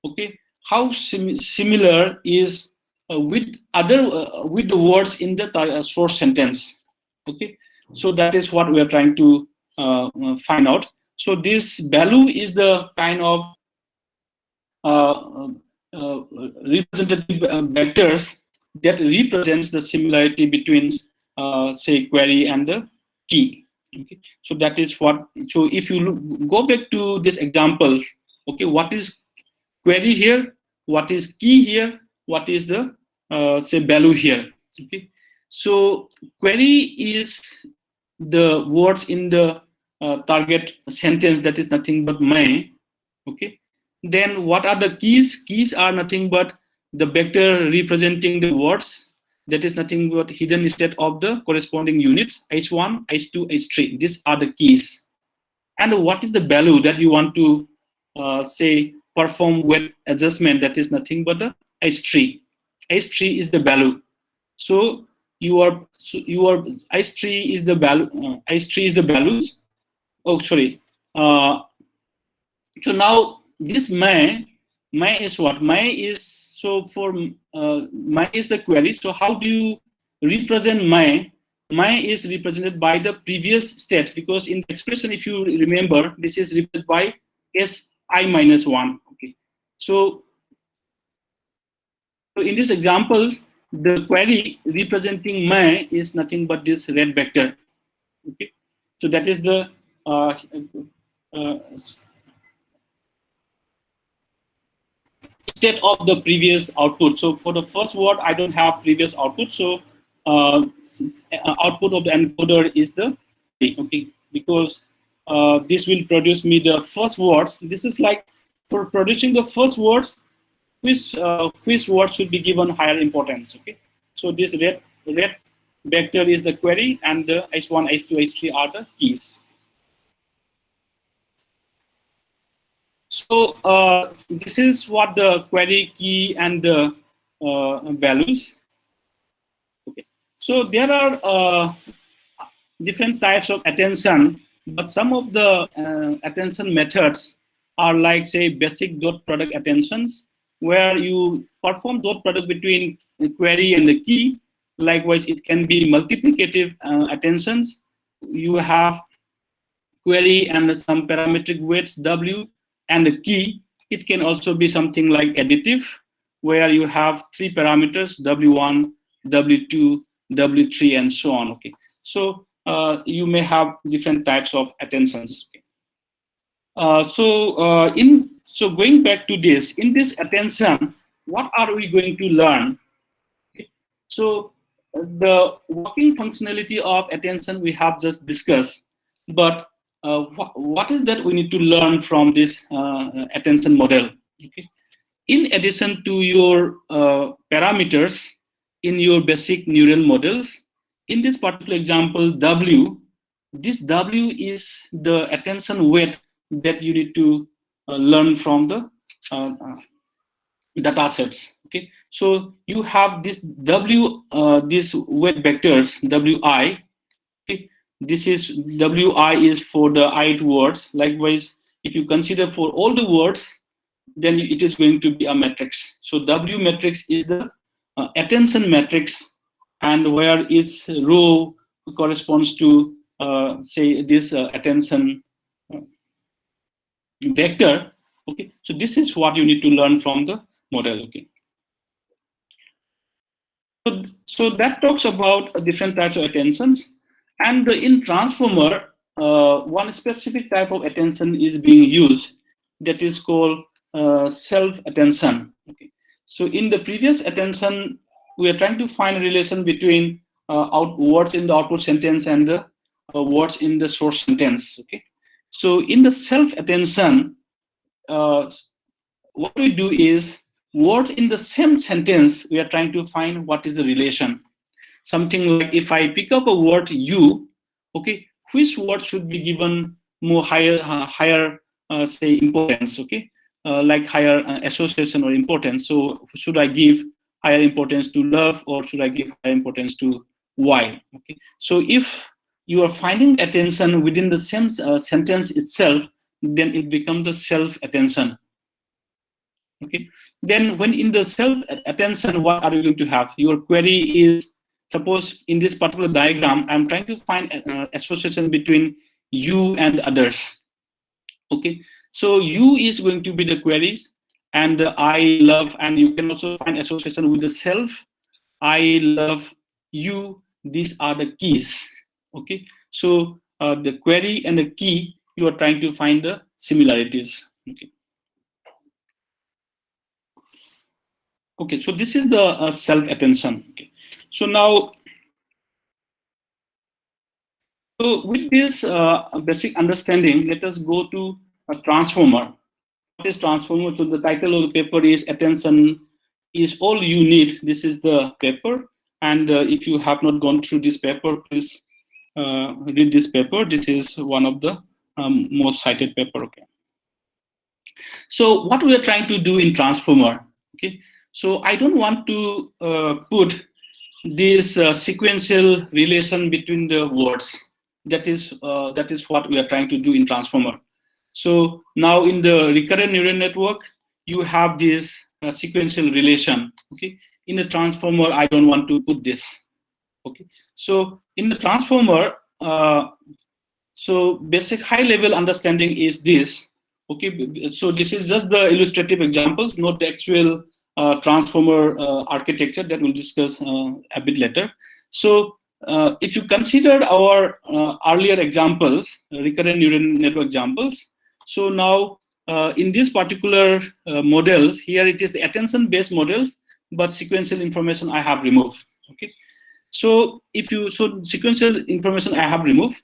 Okay, how similar is with other with the words in the source sentence. Okay, so that is what we are trying to find out. So this value is the kind of representative vectors that represents the similarity between say query and the key. Okay, so that is what. So if you go back to this example, okay, what is query here, what is key here, what is the say value here. Okay, so query is the words in the target sentence, that is nothing but may. Okay, then what are the keys? Keys are nothing but the vector representing the words, that is nothing but hidden state of the corresponding units, H1, H2, H3. These are the keys. And what is the value that you want to say perform weight adjustment? That is nothing but the H3. H3 is the value. So your H3 is the value. H3 is the values. Oh, sorry. So now this may is what? May is, so for may is the query. So how do you represent may? May is represented by the previous state, because in the expression, if you remember, this is represented by Si minus 1. Okay. So in these examples, the query representing may is nothing but this red vector. Okay. So that is the state of the previous output. So for the first word, I don't have previous output. So output of the encoder is the okay, because this will produce me the first words. This is like for producing the first words, which word should be given higher importance. Okay, so this red vector is the query, and the H1, H2, H3 are the keys. So this is what the query key and the values. Okay. So there are different types of attention, but some of the attention methods are like, say, basic dot product attentions, where you perform dot product between the query and the key. Likewise, it can be multiplicative attentions. You have query and some parametric weights W and the key. It can also be something like additive, where you have 3 parameters, W1, W2, W3, and so on. Okay, so you may have different types of attentions. So going back to this, in this attention, what are we going to learn? Okay. So the working functionality of attention we have just discussed, but what is that we need to learn from this attention model? Okay. In addition to your parameters in your basic neural models, in this particular example, W, this W is the attention weight that you need to learn from the data sets. Okay, so you have this W, these weight vectors, Wi. Okay, this is Wi is for the IIT words. Likewise, if you consider for all the words, then it is going to be a matrix. So W matrix is the attention matrix, and where its row corresponds to say this attention vector. Okay, so this is what you need to learn from the model. Okay, so that talks about different types of attentions, and in transformer, one specific type of attention is being used, that is called self attention. Okay, so in the previous attention, we are trying to find a relation between words in the output sentence and the words in the source sentence. Okay, so in the self attention, what we do is, words in the same sentence, we are trying to find what is the relation. Something like, if I pick up a word you, okay, which word should be given more higher say importance? Okay, like higher association or importance. So should I give higher importance to love, or should I give higher importance to why? Okay, so if you are finding attention within the same sentence itself, then it becomes the self attention. Okay, then when in the self attention, what are you going to have? Your query is, suppose in this particular diagram, I'm trying to find association between you and others. Okay, so you is going to be the queries, and I love, and you can also find association with the self, I love, you. These are the keys. Okay, so the query and the key, you are trying to find the similarities. Okay. Okay, so this is the self-attention. Okay, so now, so with this basic understanding, let us go to a transformer. What is transformer? So the title of the paper is Attention is all you need. This is the paper, and if you have not gone through this paper, please read this paper. This is one of the most cited paper. Okay. So what we are trying to do in transformer. Okay. So I don't want to put this sequential relation between the words. That is what we are trying to do in transformer. So now in the recurrent neural network, you have this sequential relation. Okay. In the transformer, I don't want to put this. Okay. So in the transformer, so basic high level understanding is this. Okay. So this is just the illustrative example, not the actual transformer architecture that we'll discuss a bit later. So if you consider our earlier examples, recurrent neural network examples, so now in this particular models, here it is the attention-based models, but sequential information I have removed. Okay, so sequential information I have removed,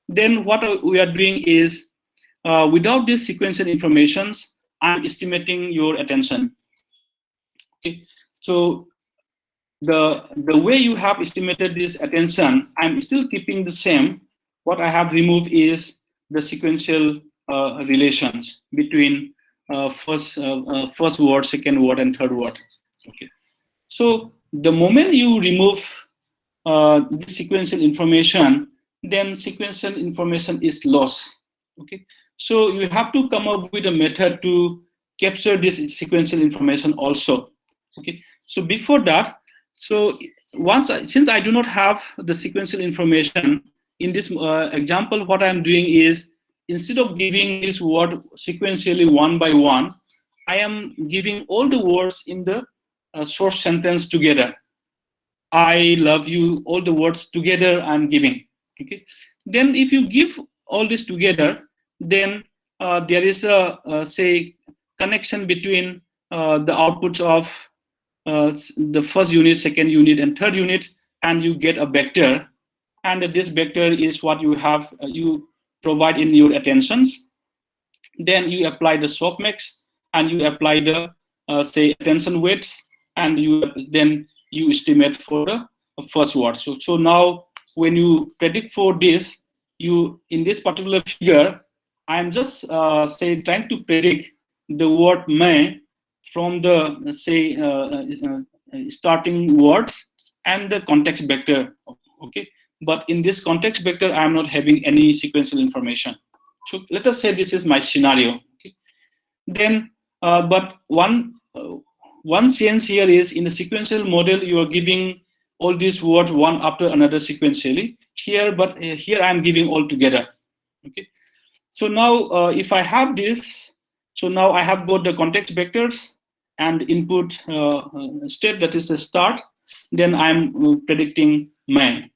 then what we are doing is without this sequential informations, I'm estimating your attention. Okay, so the way you have estimated this attention, I'm still keeping the same. What I have removed is the sequential relations between first word, second word, and third word. Okay. So the moment you remove the sequential information, then sequential information is lost. Okay. So you have to come up with a method to capture this sequential information also. Okay. So before that, so since I do not have the sequential information in this example, what I'm doing is, instead of giving this word sequentially one by one, I am giving all the words in the source sentence together. I love you, all the words together I'm giving. Okay. Then if you give all this together, then there is say connection between the outputs of the first unit, second unit, and third unit, and you get a vector. And this vector is what you have, you provide in your attentions. Then you apply the softmax, and you apply the say attention weights, and then you estimate for the first word. So now when you predict for this, you in this particular figure, I'm just say trying to predict the word may from the say starting words and the context vector. Okay, but in this context vector, I'm not having any sequential information. So let us say this is my scenario. Okay. Then, but one change here is, in a sequential model, you are giving all these words one after another sequentially. Here, but here I'm giving all together. Okay. So now, if I have this, so now I have got the context vectors and input state, that is the start. Then I'm predicting may.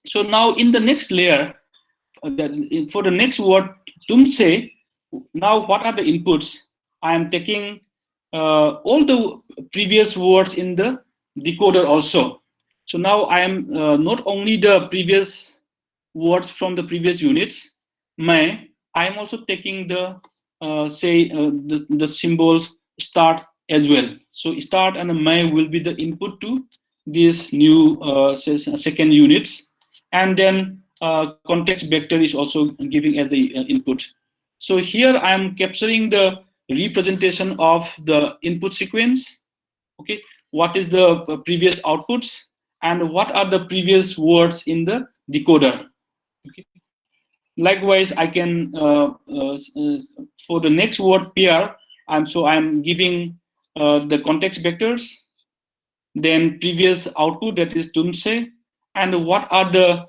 So now in the next layer, for the next word, tumse, now what are the inputs? I am taking all the previous words in the decoder also. So now I am not only the previous words from the previous units, I am also taking the say the symbols start as well. So start and may will be the input to these new second units, and then context vector is also giving as the input. So here I am capturing the representation of the input sequence. Okay, what is the previous outputs and what are the previous words in the decoder. Okay. Likewise, I can for the next word pair, I'm giving the context vectors, then previous output, that is tumse, and what are the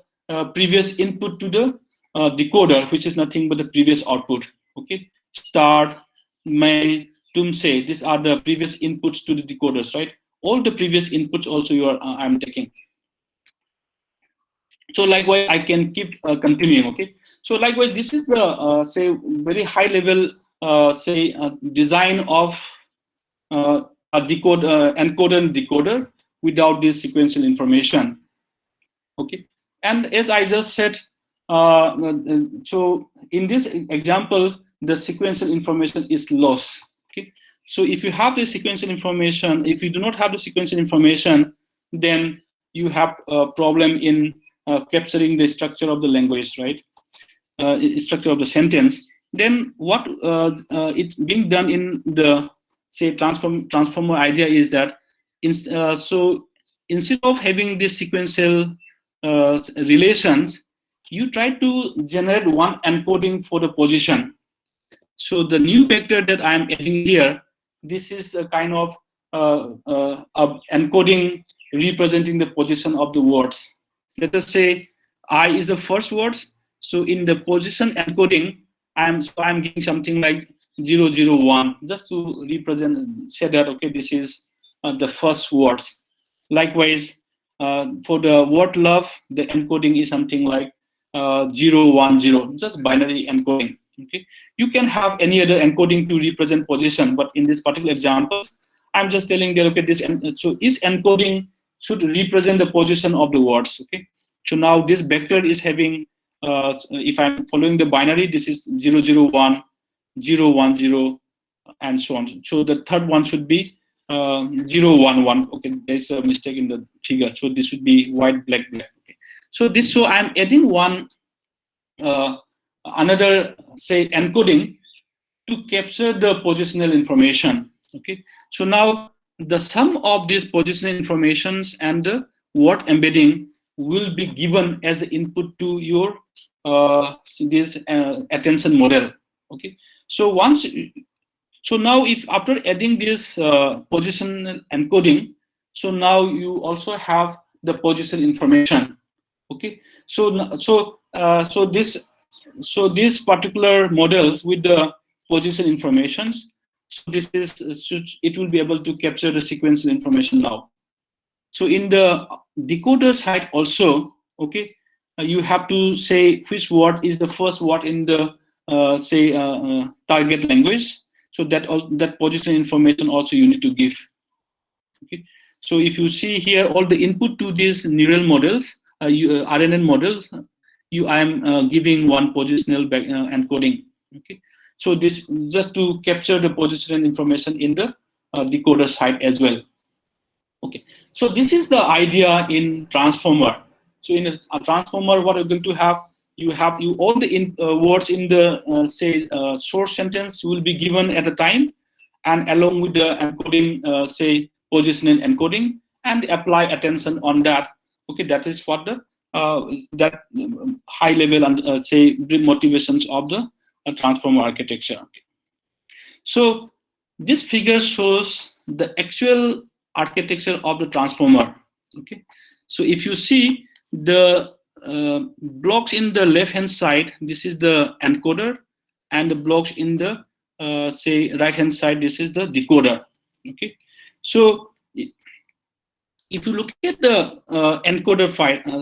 previous input to the decoder, which is nothing but the previous output. Okay, start, may, tumse. These are the previous inputs to the decoders, right? All the previous inputs also I'm taking. So likewise, I can keep continuing. Okay. So likewise, this is the say very high level say design of a encoder and decoder without this sequential information. Okay. And as I just said, so in this example, the sequential information is lost. Okay. So if you have the sequential information, if you do not have the sequential information, then you have a problem in capturing the structure of the language, right? Structure of the sentence. Then what it's being done in the, say, transformer idea is that so instead of having this sequential relations, you try to generate one encoding for the position. So the new vector that I'm adding here, this is a kind of encoding representing the position of the words. Let us say I is the first words. So in the position encoding, I'm giving something like 001, just to represent, say that, okay, this is the first words. Likewise, for the word love, the encoding is something like 010, just binary encoding. Okay, you can have any other encoding to represent position, but in this particular examples, I'm just telling that, okay, this so each encoding should represent the position of the words. Okay, so now this vector is having, if I'm following the binary, this is 001, 010, and so on. So the third one should be 011. Okay, there's a mistake in the figure. So this should be white, black, black. Okay, so this, so I'm adding one another, say, encoding to capture the positional information. Okay, so now the sum of these positional informations and the word embedding will be given as input to your this attention model. Okay, so once, so now if after adding this positional encoding, so now you also have the position information. Okay, so these particular models with the position informations, so this is, it will be able to capture the sequential information now. So in the decoder side also, okay, you have to say which word is the first word in the say target language. So that position information also you need to give. Okay, so if you see here all the input to these neural models, RNN models, I am giving one positional encoding. Okay, so this just to capture the positional information in the decoder side as well. Okay, so this is the idea in transformer. So in a transformer, what you're going to have, you all the words in the say source sentence will be given at a time, and along with the encoding, say positional encoding, and apply attention on that. Okay, that is what the that high level and say motivations of the transformer architecture. Okay. So this figure shows the actual architecture of the transformer. Okay, so if you see the blocks in the left hand side, this is the encoder, and the blocks in the say right hand side, this is the decoder. Okay, so if you look at the encoder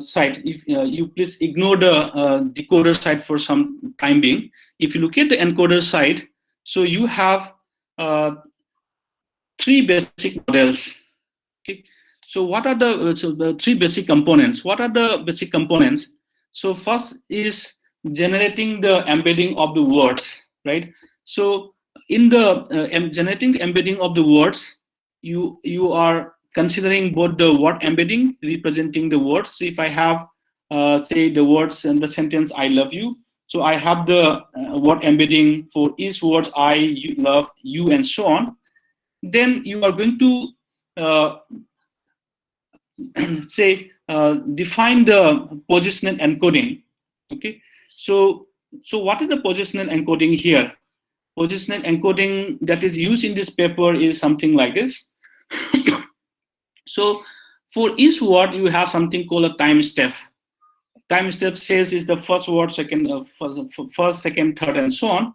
side, if you please ignore the decoder side for some time being. If you look at the encoder side, so you have three basic models. Okay, so what are the three basic components? What are the basic components? So first is generating the embedding of the words, right? So in the generating embedding of the words, you are considering both the word embedding representing the words. So if I have say the words in the sentence "I love you," so I have the word embedding for each words "I," "you," "love," "you," and so on. Then you are going to say define the positional encoding. Okay, so what is the positional encoding here? Positional encoding that is used in this paper is something like this. So for each word you have something called a time step. Time step says is the first word, second, first, second, third, and so on,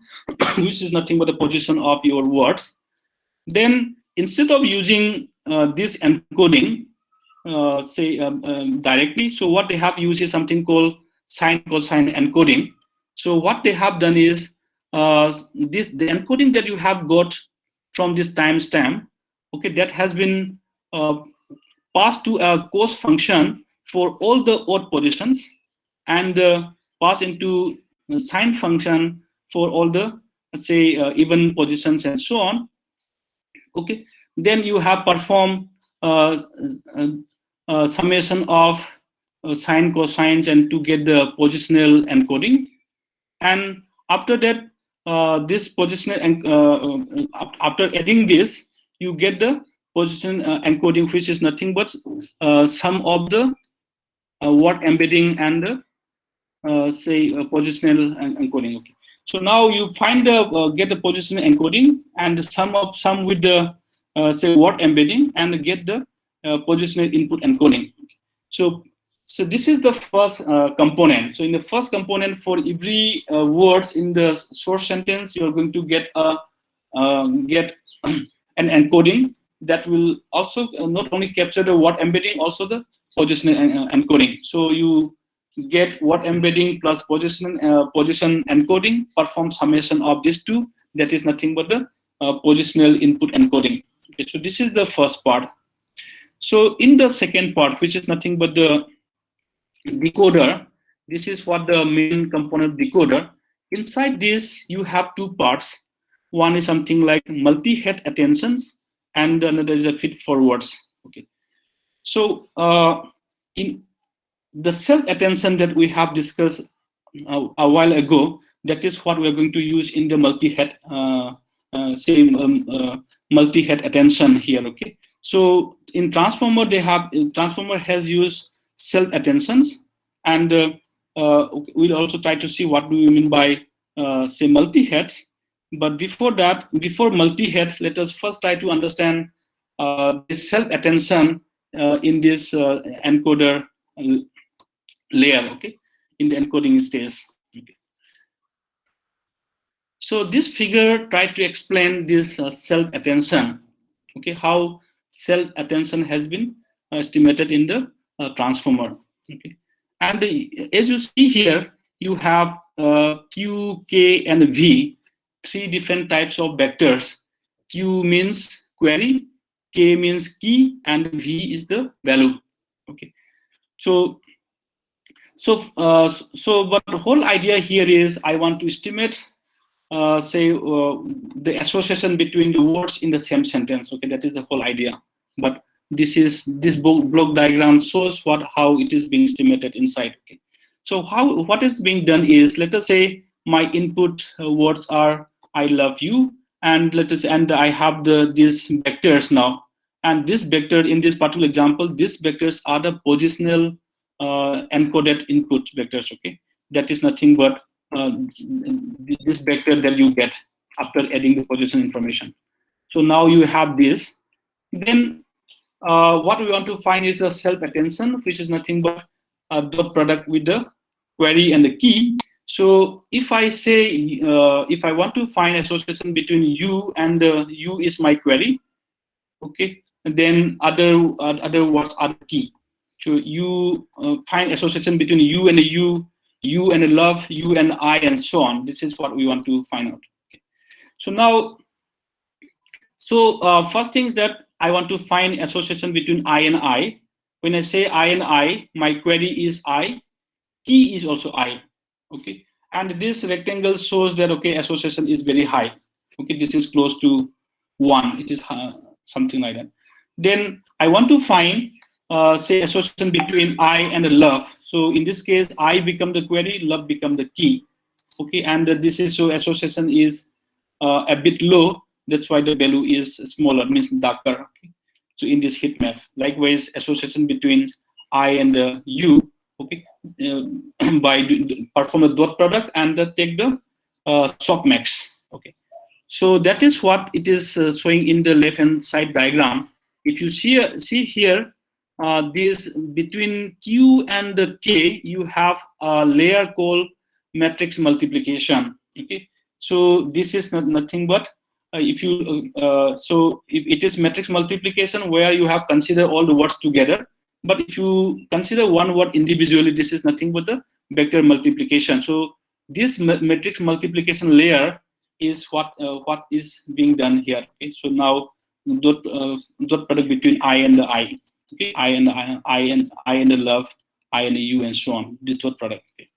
which is nothing but the position of your words. Then instead of using this encoding, say directly, so what they have used is something called sine cosine encoding. So what they have done is the encoding that you have got from this timestamp, okay, that has been passed to a cos function for all the odd positions, and pass into the sine function for all the, let's say, even positions and so on. Okay, then you have performed summation of sine, cosines, and to get the positional encoding. And after that, this positional after adding this, you get the position encoding, which is nothing but sum of the word embedding and the say positional encoding. Okay, so now you find the get the positional encoding and the sum with the say word embedding and get the positional input encoding. So so this is the first component. So in the first component, for every words in the source sentence, you are going to get a get an encoding that will also not only capture the word embedding, also the positional encoding. So you get word embedding plus position encoding, perform summation of these two. That is nothing but the positional input encoding. Okay, so this is the first part. So in the second part, which is nothing but the decoder, this is what the main component decoder. Inside this, you have two parts. One is something like multi-head attentions, and another is a feed forwards. Okay, so in the self-attention that we have discussed a while ago, that is what we are going to use in the multi-head multi-head attention here. Okay, so in transformer, transformer has used self-attentions, and we'll also try to see what do we mean by say multi-heads. But before that, before multi-head, let us first try to understand this self-attention in this encoder layer, okay, in the encoding stage. Okay. So this figure tried to explain this self-attention, okay, how self-attention has been estimated in the transformer. Okay, and as you see here, you have Q, K, and V, three different types of vectors. Q means query, K means key, and V is the value. Okay, so but the whole idea here is I want to estimate say the association between the words in the same sentence. Okay, that is the whole idea. But this block diagram shows how it is being estimated inside. Okay, so what is being done is, let us say my input words are I love you, and and I have these vectors now, and this vector in this particular example, these vectors are the positional encoded input vectors. Okay, that is nothing but this vector that you get after adding the position information. So now you have this. Then what we want to find is the self-attention, which is nothing but a dot product with the query and the key. So if I say, if I want to find association between you and you is my query, okay, and then other words are the key. So you find association between you and you and love, you and I, and so on. This is what we want to find out. Okay. So now, first thing is that I want to find association between I and I. When I say I and I, my query is I, key is also I. Okay, and this rectangle shows that okay, association is very high. Okay, this is close to 1. It is something like that. Then I want to find say association between I and love. So in this case, I become the query, love become the key. Okay, and this is so association is a bit low. That's why the value is smaller, means darker. Okay. So in this heat map, likewise association between I and U. Okay, by perform a dot product and take the softmax. Okay, so that is what it is showing in the left hand side diagram. If you see here, this between Q and the K, you have a layer called matrix multiplication. Okay, so this is nothing but if you so if it is matrix multiplication where you have considered all the words together. But if you consider one word individually, this is nothing but the vector multiplication. So this matrix multiplication layer is what is being done here. Okay, so now dot product between I and the I. Okay, I and the love, I and the you, and so on. This dot product. Okay.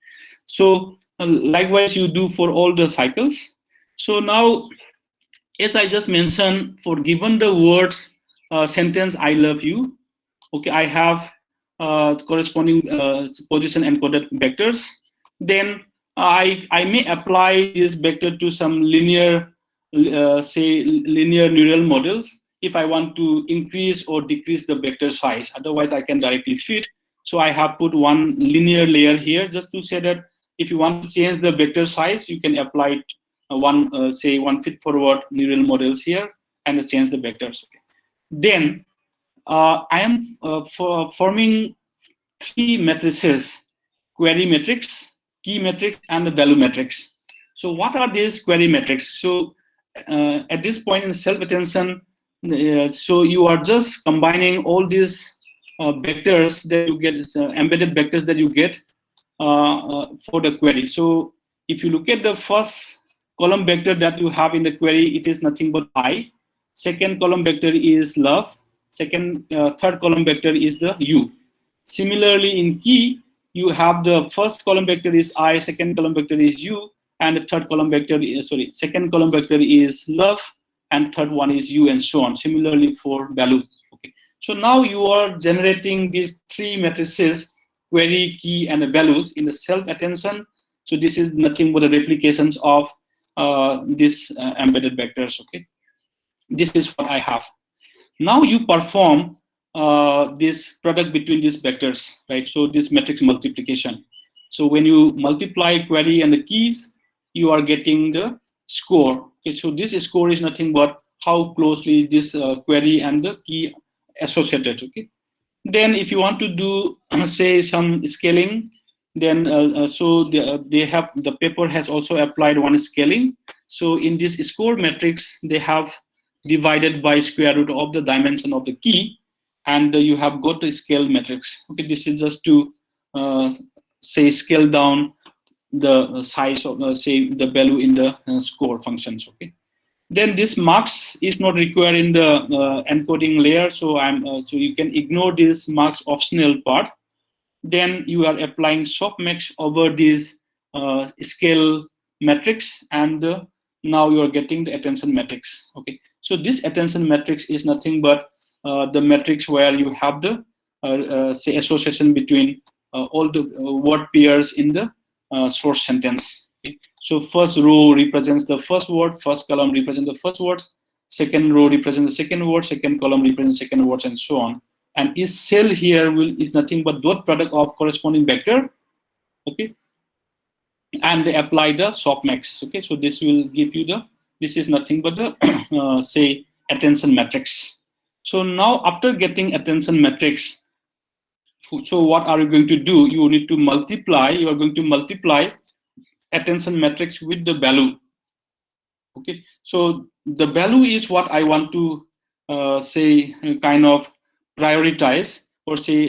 So likewise you do for all the cycles. So now as I just mentioned, for given the words sentence "I love you," okay, I have corresponding position encoded vectors. Then I may apply this vector to some linear, say linear neural models if I want to increase or decrease the vector size. Otherwise, I can directly fit. So I have put one linear layer here just to say that if you want to change the vector size, you can apply it, say one feed forward neural models here and change the vectors. Okay. Then I am forming three matrices: query matrix, key matrix, and the value matrix. So what are these query matrix? So at this point in self-attention, so you are just combining all these vectors that you get, embedded vectors that you get for the query. So if you look at the first column vector that you have in the query, it is nothing but I. Second column vector is love. Third column vector is the you. Similarly, in key, you have the first column vector is I, second column vector is you, and the third column vector is, second column vector is love, and third one is you, and so on. Similarly for value. Okay. So now you are generating these three matrices: query, key, and the values in the self-attention. So this is nothing but the replications of these embedded vectors. Okay. This is what I have. Now you perform this product between these vectors, right? So this matrix multiplication. So when you multiply query and the keys, you are getting the score. Okay, so this score is nothing but how closely this query and the key associated. Okay. Then if you want to do say some scaling, then the paper has also applied one scaling. So in this score matrix, they have divided by square root of the dimension of the key, and you have got the scale matrix. Okay, this is just to say scale down the size of say the value in the score functions. Okay. Then this marks is not required in the encoding layer, so so you can ignore this marks optional part. Then you are applying softmax over this scale matrix, and now you are getting the attention matrix. Okay, so this attention matrix is nothing but the matrix where you have the say association between all the word pairs in the source sentence. Okay. So first row represents the first word, first column represents the first words, second row represents the second word, second column represents second words, and so on. And each cell here is nothing but dot product of corresponding vector. Okay, and they apply the softmax. Okay, so this will give you the, this is nothing but the say attention matrix. So now after getting attention matrix, so what are you going to do? You need to multiply. You are going to multiply attention matrix with the value. Okay, so the value is what I want to say kind of prioritize, or say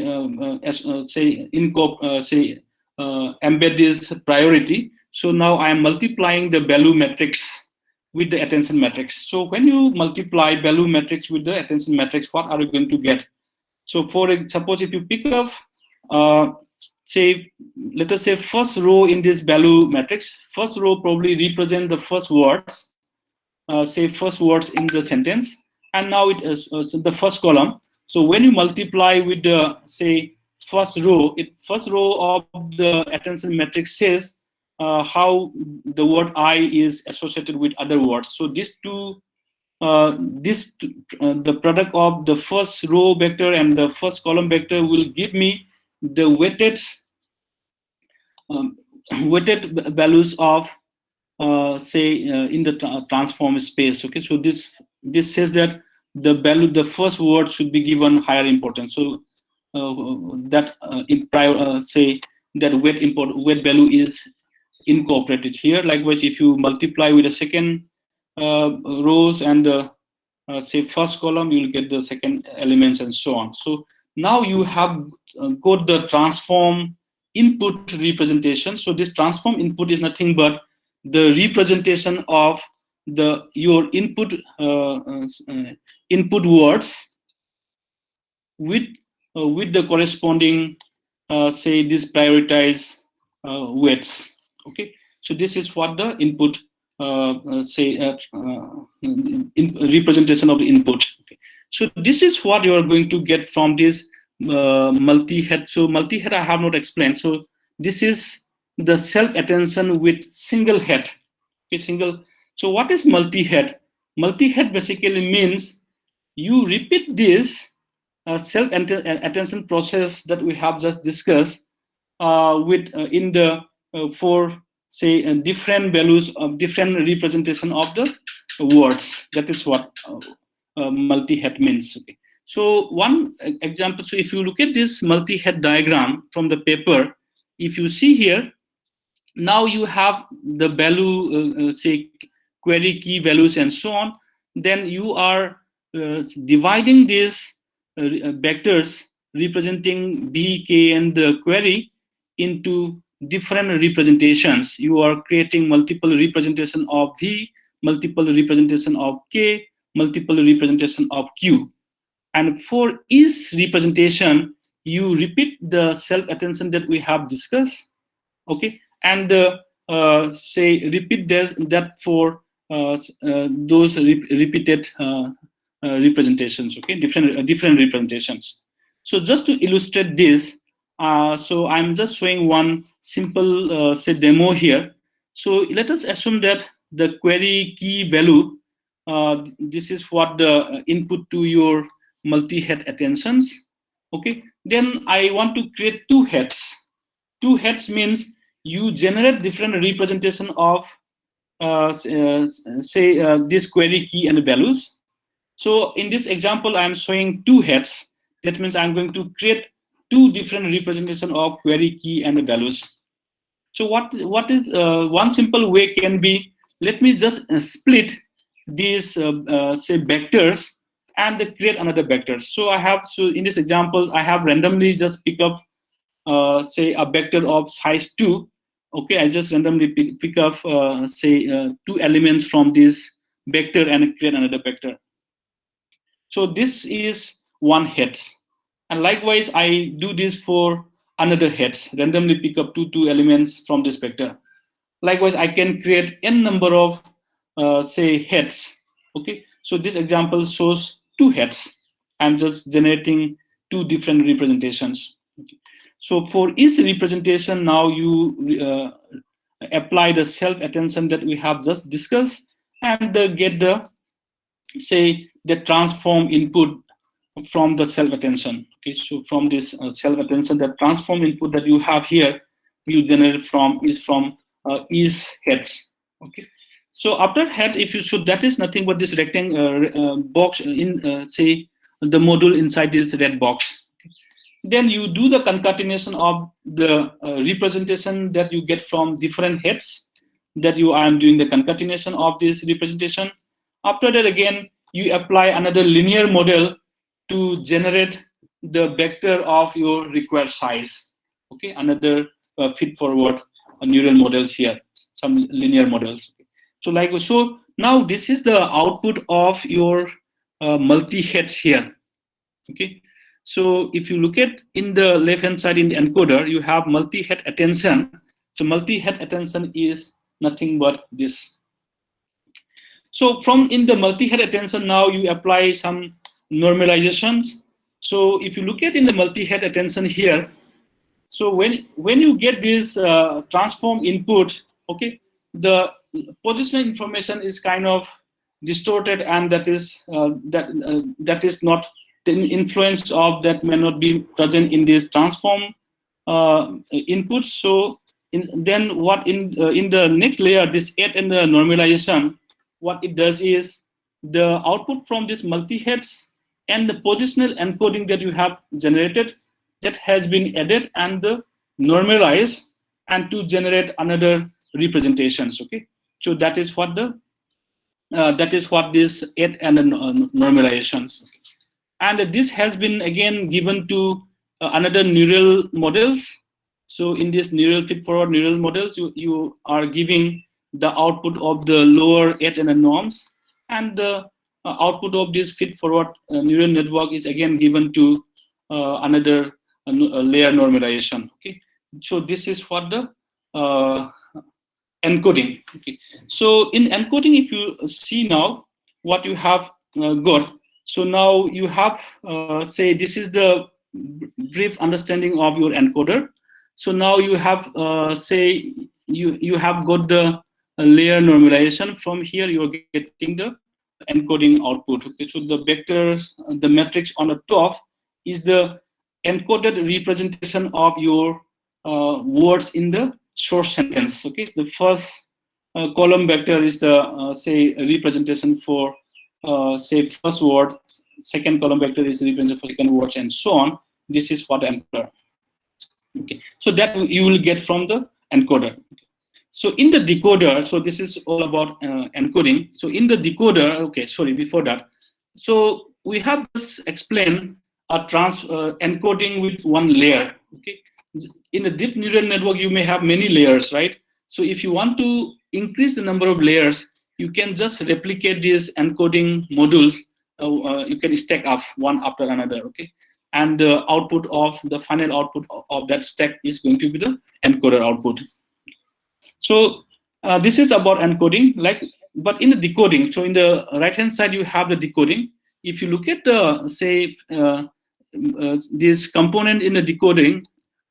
embed this priority. So now I am multiplying the value matrix with the attention matrix. So when you multiply value matrix with the attention matrix, what are you going to get? So suppose if you pick up say, let us say first row in this value matrix, first row probably represent the first words, say first words in the sentence, and now it is the first column. So when you multiply with the say first row, first row of the attention matrix says how the word I is associated with other words. So these two the product of the first row vector and the first column vector will give me the weighted weighted values of say in the transform space. Okay, so this says that the value, the first word should be given higher importance. So that in prior say that weight value is incorporated here. Likewise, if you multiply with the second rows and the say first column, you will get the second elements, and so on. So now you have got the transform input representation. So this transform input is nothing but the representation of the your input input words with the corresponding say this prioritize weights. Okay, so this is what the input representation of the input. Okay. So this is what you are going to get from this multi-head. So multi-head I have not explained. So this is the self-attention with single head. Okay, single. So what is multi-head? Multi-head basically means you repeat this self-attention process that we have just discussed with in the for say different values of different representation of the words. That is what multi-head means. Okay. So one example. So if you look at this multi-head diagram from the paper, if you see here, now you have the value, say query key values and so on. Then you are dividing these vectors representing B, K, and the query into different representations. You are creating multiple representation of V, multiple representation of K, multiple representation of Q. And for each representation, you repeat the self-attention that we have discussed. Okay, and say repeat that for those repeated representations. Okay, different representations. So just to illustrate this, so I'm just showing one simple say demo here. So let us assume that the query key value, this is what the input to your multi-head attentions. Okay, then I want to create two heads. Two heads means you generate different representation of say this query key and values. So in this example, I'm showing two heads. That means I'm going to create two different representation of query key and values. So what is one simple way can be, let me just split these say vectors and create another vector. So I have, so in this example, I have randomly just pick up say a vector of size 2. Okay, I just randomly pick up say two elements from this vector and create another vector. So this is one head, and likewise I do this for another head, randomly pick up two elements from this vector. Likewise I can create n number of say heads. Okay, so this example shows two heads. I'm just generating two different representations. Okay. So for each representation, now you apply the self-attention that we have just discussed and get the, say, the transform input from the self-attention. Okay, so from this self-attention, the transform input that you have here, you generate from is heads. Okay, so after head, if you should, that is nothing but this rectangle box in say the module inside this red box. Then you do the concatenation of the representation that you get from different heads, that you are doing the concatenation of this representation. After that, again, you apply another linear model to generate the vector of your required size. Okay, another feed forward neural models here, some linear models. So so now this is the output of your multi-heads here. Okay, so if you look at in the left hand side in the encoder, you have multi-head attention. So multi-head attention is nothing but this. So from in the multi-head attention, now you apply some normalizations. So if you look at in the multi-head attention here, so when you get this transform input, okay, the position information is kind of distorted, and that is that is not the influence of that may not be present in this transform input. So then what in the next layer, this add and the normalization, what it does is the output from this multi-heads and the positional encoding that you have generated, that has been added and the normalized and to generate another representations. Okay, so that is what the that is what this add and normalizations. And this has been again given to another neural models. So in this neural feed-forward neural models, you are giving the output of the lower add and norms, and the output of this feed-forward neural network is again given to another layer normalization. Okay, so this is what the encoding. Okay, so in encoding, if you see now what you have got, so now you have say this is the brief understanding of your encoder. So now you have say you have got the layer normalization. From here you are getting the encoding output. Okay, so the vectors, the matrix on the top is the encoded representation of your words in the source sentence. Okay, the first column vector is the say representation for say first word. Second column vector is representation for second words, and so on. This is what encoder. Okay, so that you will get from the encoder. So in the decoder, so this is all about encoding. So in the decoder, okay, sorry, before that, so we have just explained a encoding with one layer. Okay, in a deep neural network, you may have many layers, right? So if you want to increase the number of layers, you can just replicate these encoding modules. You can stack up one after another. Okay, and the output of the final output of that stack is going to be the encoder output. So this is about encoding, like, but in the decoding, so in the right hand side you have the decoding. If you look at the say this component in the decoding,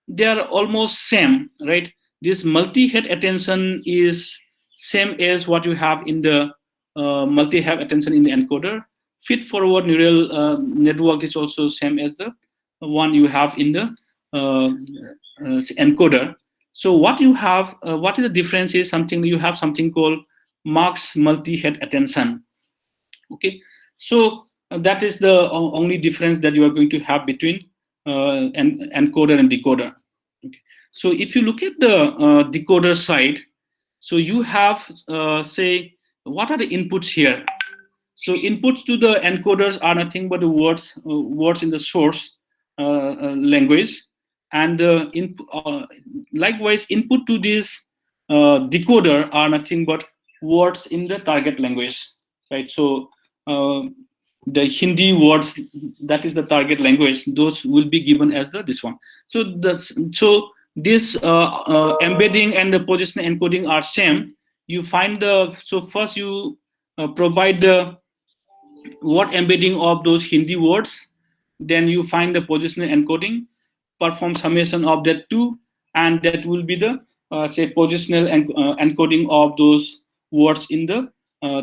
they are almost same, right? This multi-head attention is same as what you have in the multi-head attention in the encoder. Feed-forward neural network is also same as the one you have in the encoder. So what you have, what is the difference is something you have something called Mark's multi-head attention. Okay, so that is the only difference that you are going to have between encoder and decoder. Okay. So if you look at the decoder side, so you have say what are the inputs here? So inputs to the encoders are nothing but the words in the source language, and likewise input to this decoder are nothing but words in the target language, right? So the Hindi words, that is the target language, those will be given as this one. So this embedding and the positional encoding are same. You find so first you provide the word embedding of those Hindi words, then you find the positional encoding, perform summation of that two, and that will be the say positional encoding of those words in the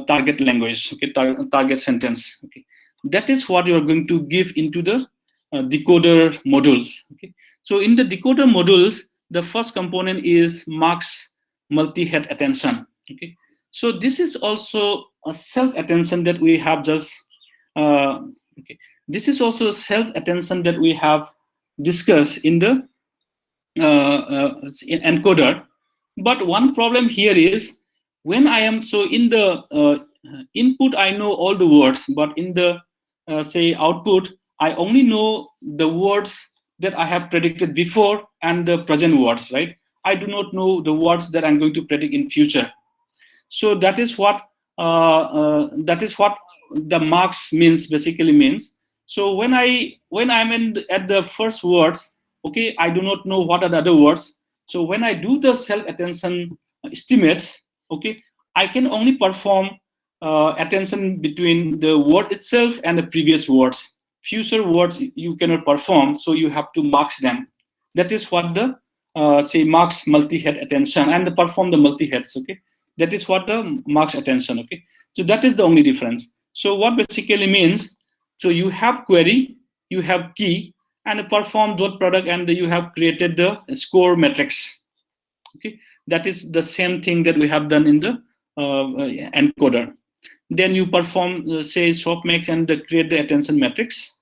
target language, okay, target sentence. Okay, that is what you are going to give into the decoder modules. Okay, so in the decoder modules, the first component is Mark's multi-head attention. Okay, so this is also a self-attention that we have just okay. This is also self-attention that we have discussed in the encoder. But one problem here is when I am so in the input, I know all the words, but in the say output, I only know the words that I have predicted before and the present words, right? I do not know the words that I'm going to predict in future. So that is what the marks means, basically means. So when I'm at the first words, okay, I do not know what are the other words. So when I do the self attention estimates, okay, I can only perform attention between the word itself and the previous words. Future words you cannot perform, so you have to mark them. That is what the say marks multi-head attention and perform the multi-heads. Okay, that is what the marks attention. Okay, so that is the only difference. So what basically means, so you have query, you have key, and perform dot product, and you have created the score matrix. Okay, that is the same thing that we have done in the encoder. Then you perform say softmax and create the attention matrix.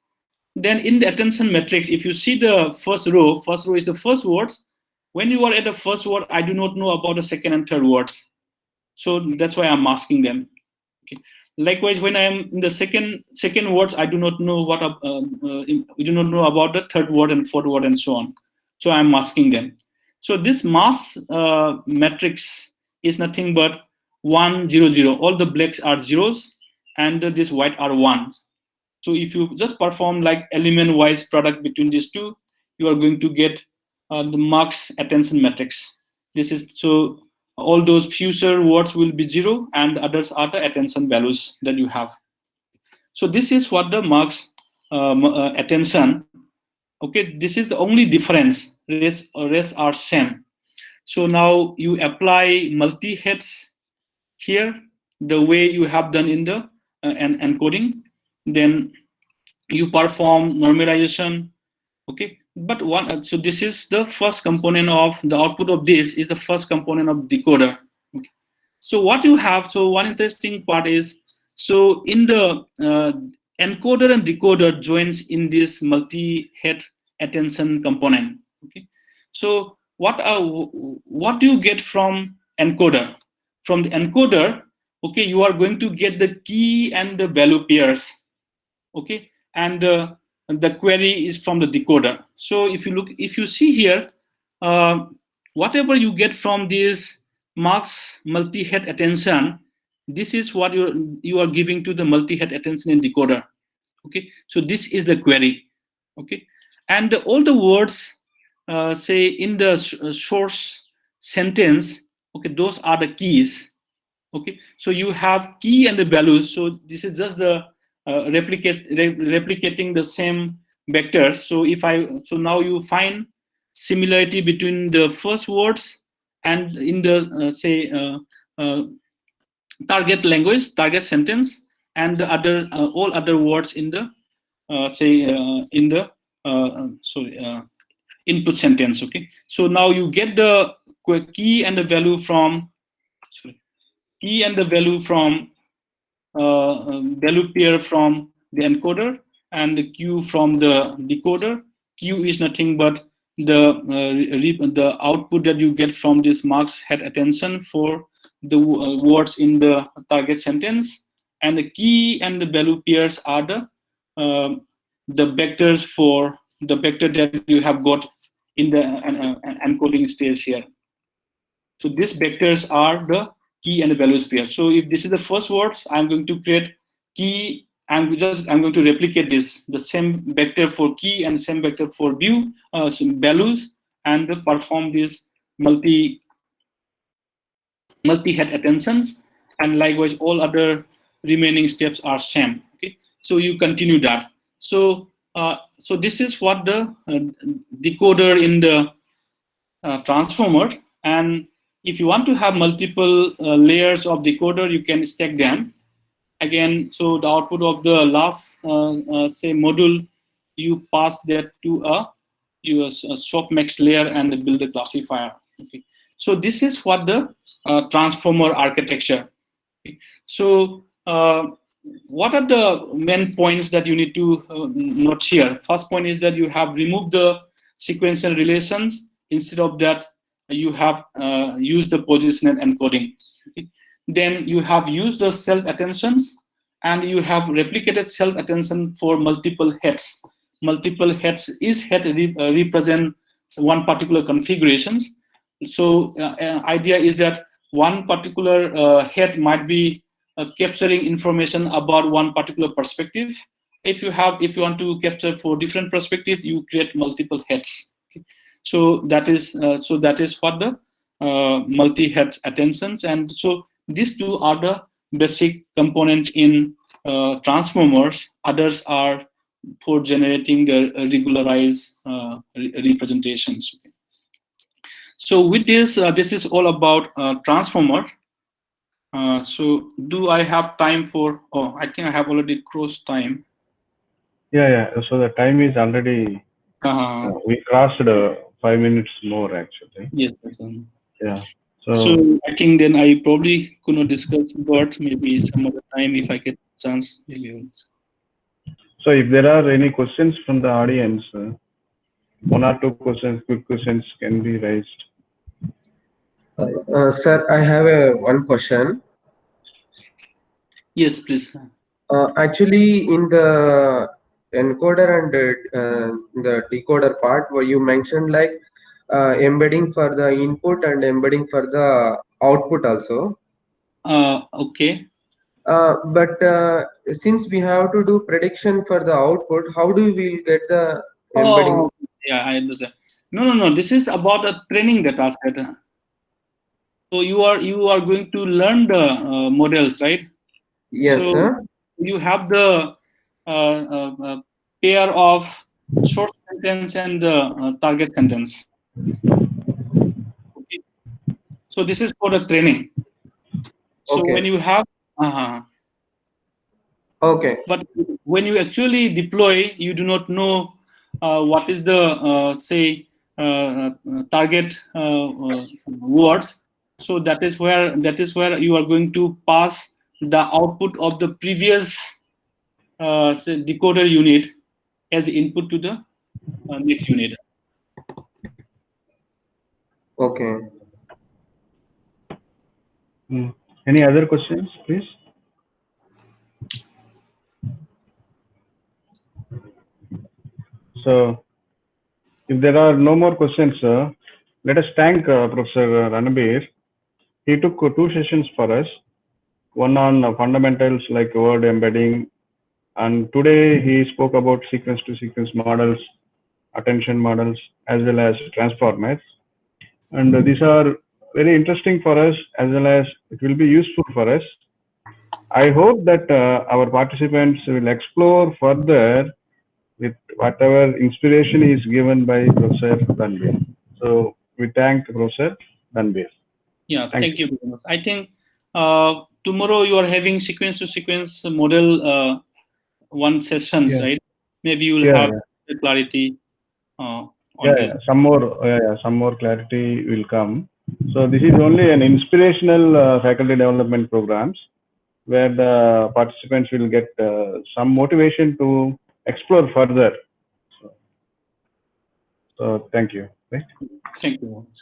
Then in the attention matrix, if you see the first row is the first words. When you are at the first word, I do not know about the second and third words. So that's why I'm masking them. Okay. Likewise, when I am in the second words, I do not know what we do not know about the third word and fourth word and so on. So I'm masking them. So this mask matrix is nothing but 1 0 0. All the blacks are zeros, and this white are ones. So if you just perform like element-wise product between these two, you are going to get the marks attention matrix. This is so all those future words will be 0, and others are the attention values that you have. So this is what the marks attention. Okay, this is the only difference. Rest are same. So now you apply multi-heads here the way you have done in the encoding. Then you perform normalization. Okay, but one, so this is the first component of the output of this is the first component of decoder. Okay. So what you have, so one interesting part is, so in the encoder and decoder joins in this multi-head attention component. Okay, so what do you get from encoder? From the encoder, okay, you are going to get the key and the value pairs. Okay, and the query is from the decoder. So if you see here, whatever you get from this marks multi-head attention, this is what you are giving to the multi-head attention in decoder. Okay, so this is the query. Okay, and all the words say in the source sentence, okay, those are the keys. Okay, so you have key and the values. So this is just the replicating the same vectors. So so now you find similarity between the first words and in the target language, target sentence, and the other all other words in the in the input sentence. Okay, so now you get the key and the value from key and the value from value pair from the encoder, and the Q from the decoder. Q is nothing but the output that you get from this marks head attention for the words in the target sentence, and the key and the value pairs are the vectors for the vector that you have got in the encoding stage here. So these vectors are the key and the values pair. So if this is the first words, I'm going to create key, and I'm going to replicate this, the same vector for key and same vector for view, values, and perform this multi-head attentions, and likewise all other remaining steps are same. Okay, so you continue that. So so this is what the decoder in the transformer. And if you want to have multiple layers of decoder, you can stack them again. So the output of the last say module, you pass that to a softmax layer and build a classifier. Okay, so this is what the transformer architecture. Okay. So what are the main points that you need to note here? First point is that you have removed the sequential relations. Instead of that, you have used the positional encoding. Okay. Then you have used the self-attentions, and you have replicated self-attention for multiple heads. Multiple heads is head represent one particular configurations. So idea is that one particular head might be capturing information about one particular perspective. If you want to capture for different perspective, you create multiple heads. Okay. So that is what the multi-head attentions. And so these two are the basic components in transformers. Others are for generating the regularized representations. So with this, this is all about transformer. So do I have time for? Oh, I think I have already crossed time. Yeah. So the time is already. We crossed 5 minutes more actually. Yes. Yeah. So I think then I probably could not discuss BERT. Maybe some other time if I get a chance. Maybe. So if there are any questions from the audience, one or two questions, quick questions can be raised. Sir, I have one question. Yes, please. Actually, in the encoder and the decoder part, where you mentioned like embedding for the input and embedding for the output also. Okay. But since we have to do prediction for the output, how do we get the embedding? Oh, yeah, I understand. No. This is about a training data set. So you are going to learn the models, right? Yes, So sir. you have the pair of short sentence and the target sentence. Okay. So this is for the training. So when Okay. you have, Okay. but when you actually deploy, you do not know what is the say target words. So that is where you are going to pass the output of the previous say decoder unit as input to the next unit. Okay. Any other questions, please? So, if there are no more questions, let us thank Professor Ranbir. He took 2 sessions for us, one on fundamentals like word embedding, and today he spoke about sequence to sequence models, attention models, as well as transformers. And these are very interesting for us, as well as it will be useful for us. I hope that our participants will explore further with whatever inspiration is given by Professor Ranbir. So we thank Professor Ranbir. Yeah, Thank thank you. you very much. I think tomorrow you are having sequence to sequence model one sessions, Yeah, right? Maybe you will yeah, have yeah. the clarity on Yeah, this. yeah. Some more clarity will come. So this is only an inspirational faculty development programs where the participants will get some motivation to explore further. So thank you. Right? Thank you very much.